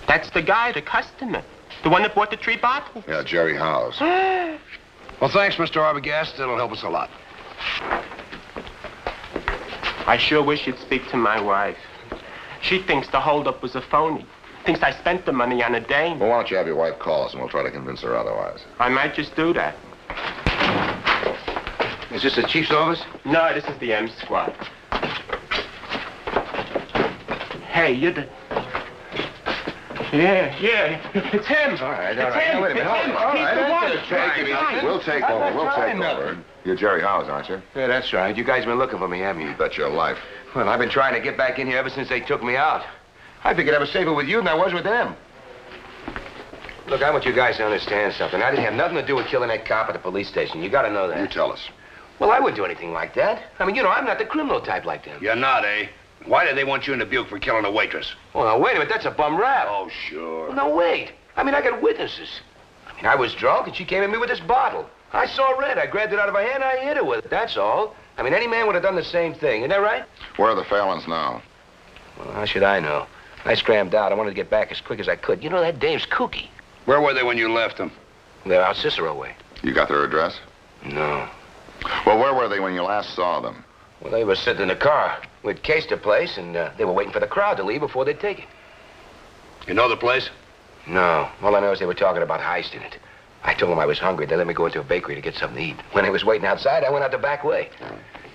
That's the guy, the customer. The one that bought the 3 bottles. Yeah, Jerry Howes. Well, thanks, Mr. Arbogast. That'll help us a lot. I sure wish you'd speak to my wife. She thinks the holdup was a phony. Thinks I spent the money on a dame. Well, why don't you have your wife call us and we'll try to convince her otherwise. I might just do that. Is this the chief's office? No, this is the M squad. Hey, you're the... Yeah, it's him. All right, it's him. Wait a minute. It's him. All He's right, the one. We'll take over. You're Jerry Howes, aren't you? Yeah, that's right. You guys been looking for me, haven't you? Bet your life. Well, I've been trying to get back in here ever since they took me out. I figured I was safer with you than I was with them. Look, I want you guys to understand something. I didn't have nothing to do with killing that cop at the police station. You gotta know that. You tell us. Well, I wouldn't do anything like that. I mean, you know, I'm not the criminal type like them. You're not, eh? Why did they want you in Dubuque for killing a waitress? Well, now, wait a minute. That's a bum rap. Oh, sure. Well, no, wait. I mean, I got witnesses. I mean, I was drunk, and she came at me with this bottle. I saw red. I grabbed it out of her hand, and I hit her with it. That's all. I mean, any man would have done the same thing. Isn't that right? Where are the Fallons now? Well, how should I know? I scrammed out. I wanted to get back as quick as I could. You know, that dame's kooky. Where were they when you left them? They're out Cicero way. You got their address? No. Well, where were they when you last saw them? Well, they were sitting in the car. We'd cased the place, and they were waiting for the crowd to leave before they'd take it. You know the place? No. All I know is they were talking about heisting it. I told them I was hungry. They let me go into a bakery to get something to eat. When they was waiting outside, I went out the back way.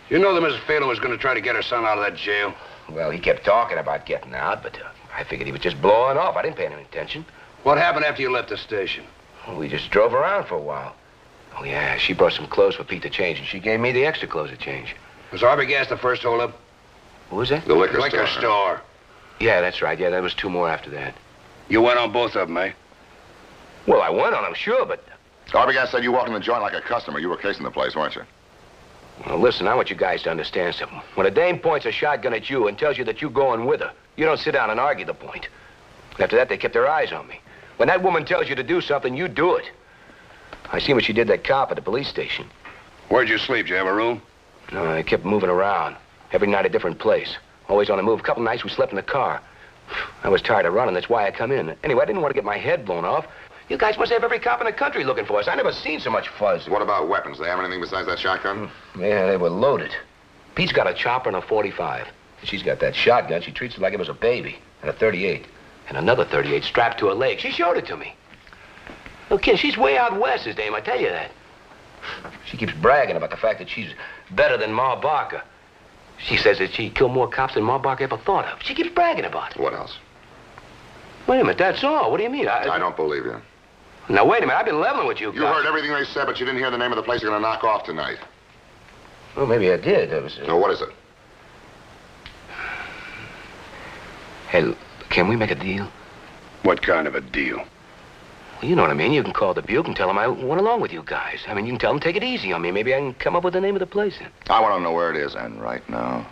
You know that Mrs. Phelan was going to try to get her son out of that jail? Well, he kept talking about getting out, but I figured he was just blowing off. I didn't pay any attention. What happened after you left the station? Well, we just drove around for a while. Oh, yeah, she brought some clothes for Pete to change, and she gave me the extra clothes to change. Was Arbogast the first holdup? What was that? The liquor store. Yeah, that's right. Yeah, there was 2 more after that. You went on both of them, eh? Well, I went on them, sure, but... Arbogast said you walked in the joint like a customer. You were casing the place, weren't you? Well, listen, I want you guys to understand something. When a dame points a shotgun at you and tells you that you're going with her, you don't sit down and argue the point. After that, they kept their eyes on me. When that woman tells you to do something, you do it. I seen what she did that cop at the police station. Where'd you sleep? Did you have a room? No, I kept moving around. Every night a different place. Always on the move. A couple nights we slept in the car. I was tired of running, that's why I come in. Anyway, I didn't want to get my head blown off. You guys must have every cop in the country looking for us. I never seen so much fuzz. What about weapons? They have anything besides that shotgun? Yeah, they were loaded. Pete's got a chopper and a .45. She's got that shotgun. She treats it like it was a baby. And a .38. And another .38 strapped to her leg. She showed it to me. No kid, she's way out west, this dame, I tell you that. She keeps bragging about the fact that she's better than Ma Barker. She says that she killed more cops than Ma Barker ever thought of. She keeps bragging about it. What else? Wait a minute, that's all. What do you mean? I don't believe you. Now, wait a minute. I've been leveling with you guys. You heard everything they said, but you didn't hear the name of the place you're going to knock off tonight. Well, maybe I did. That was... So what is it? Hey, can we make a deal? What kind of a deal? Well, you know what I mean. You can call the Buke and tell them I went along with you guys. I mean, you can tell them take it easy on me. Maybe I can come up with the name of the place then. I want to know where it is, and right now.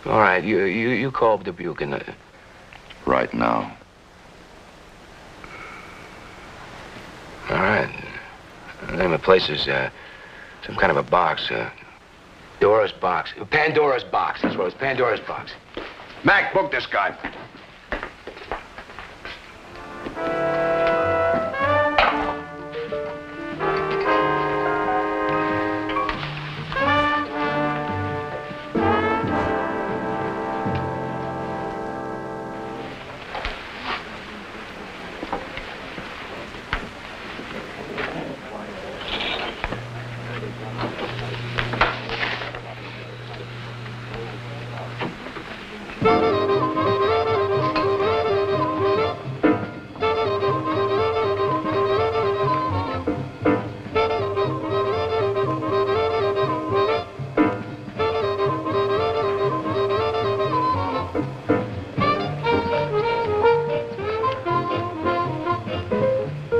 All right, you call the Buke and... Right now. All right. The name of the place is, some kind of a box, Dora's Box. Pandora's Box. That's what it was, Pandora's Box. Mac, book this guy.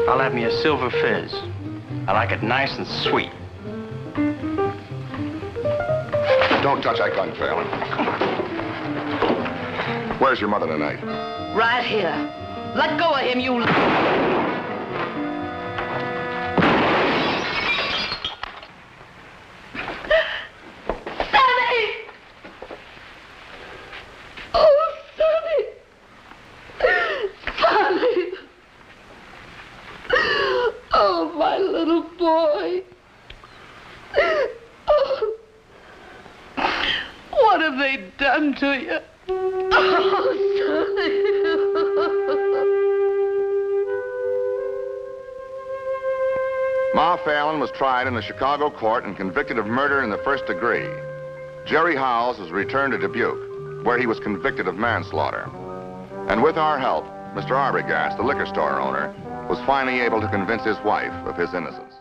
I'll have me a silver fizz. I like it nice and sweet. Don't touch that gun, Phelan. Where's your mother tonight? Right here. Let go of him, you... to you. Oh, Ma Phelan was tried in a Chicago court and convicted of murder in the first degree. Jerry Howells was returned to Dubuque, where he was convicted of manslaughter. And with our help, Mr. Arbogast, the liquor store owner, was finally able to convince his wife of his innocence.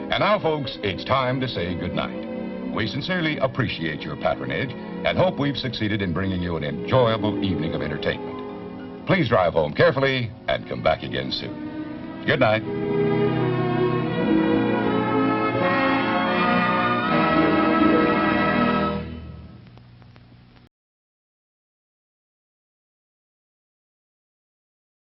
And now, folks, it's time to say goodnight. We sincerely appreciate your patronage and hope we've succeeded in bringing you an enjoyable evening of entertainment. Please drive home carefully and come back again soon. Good night.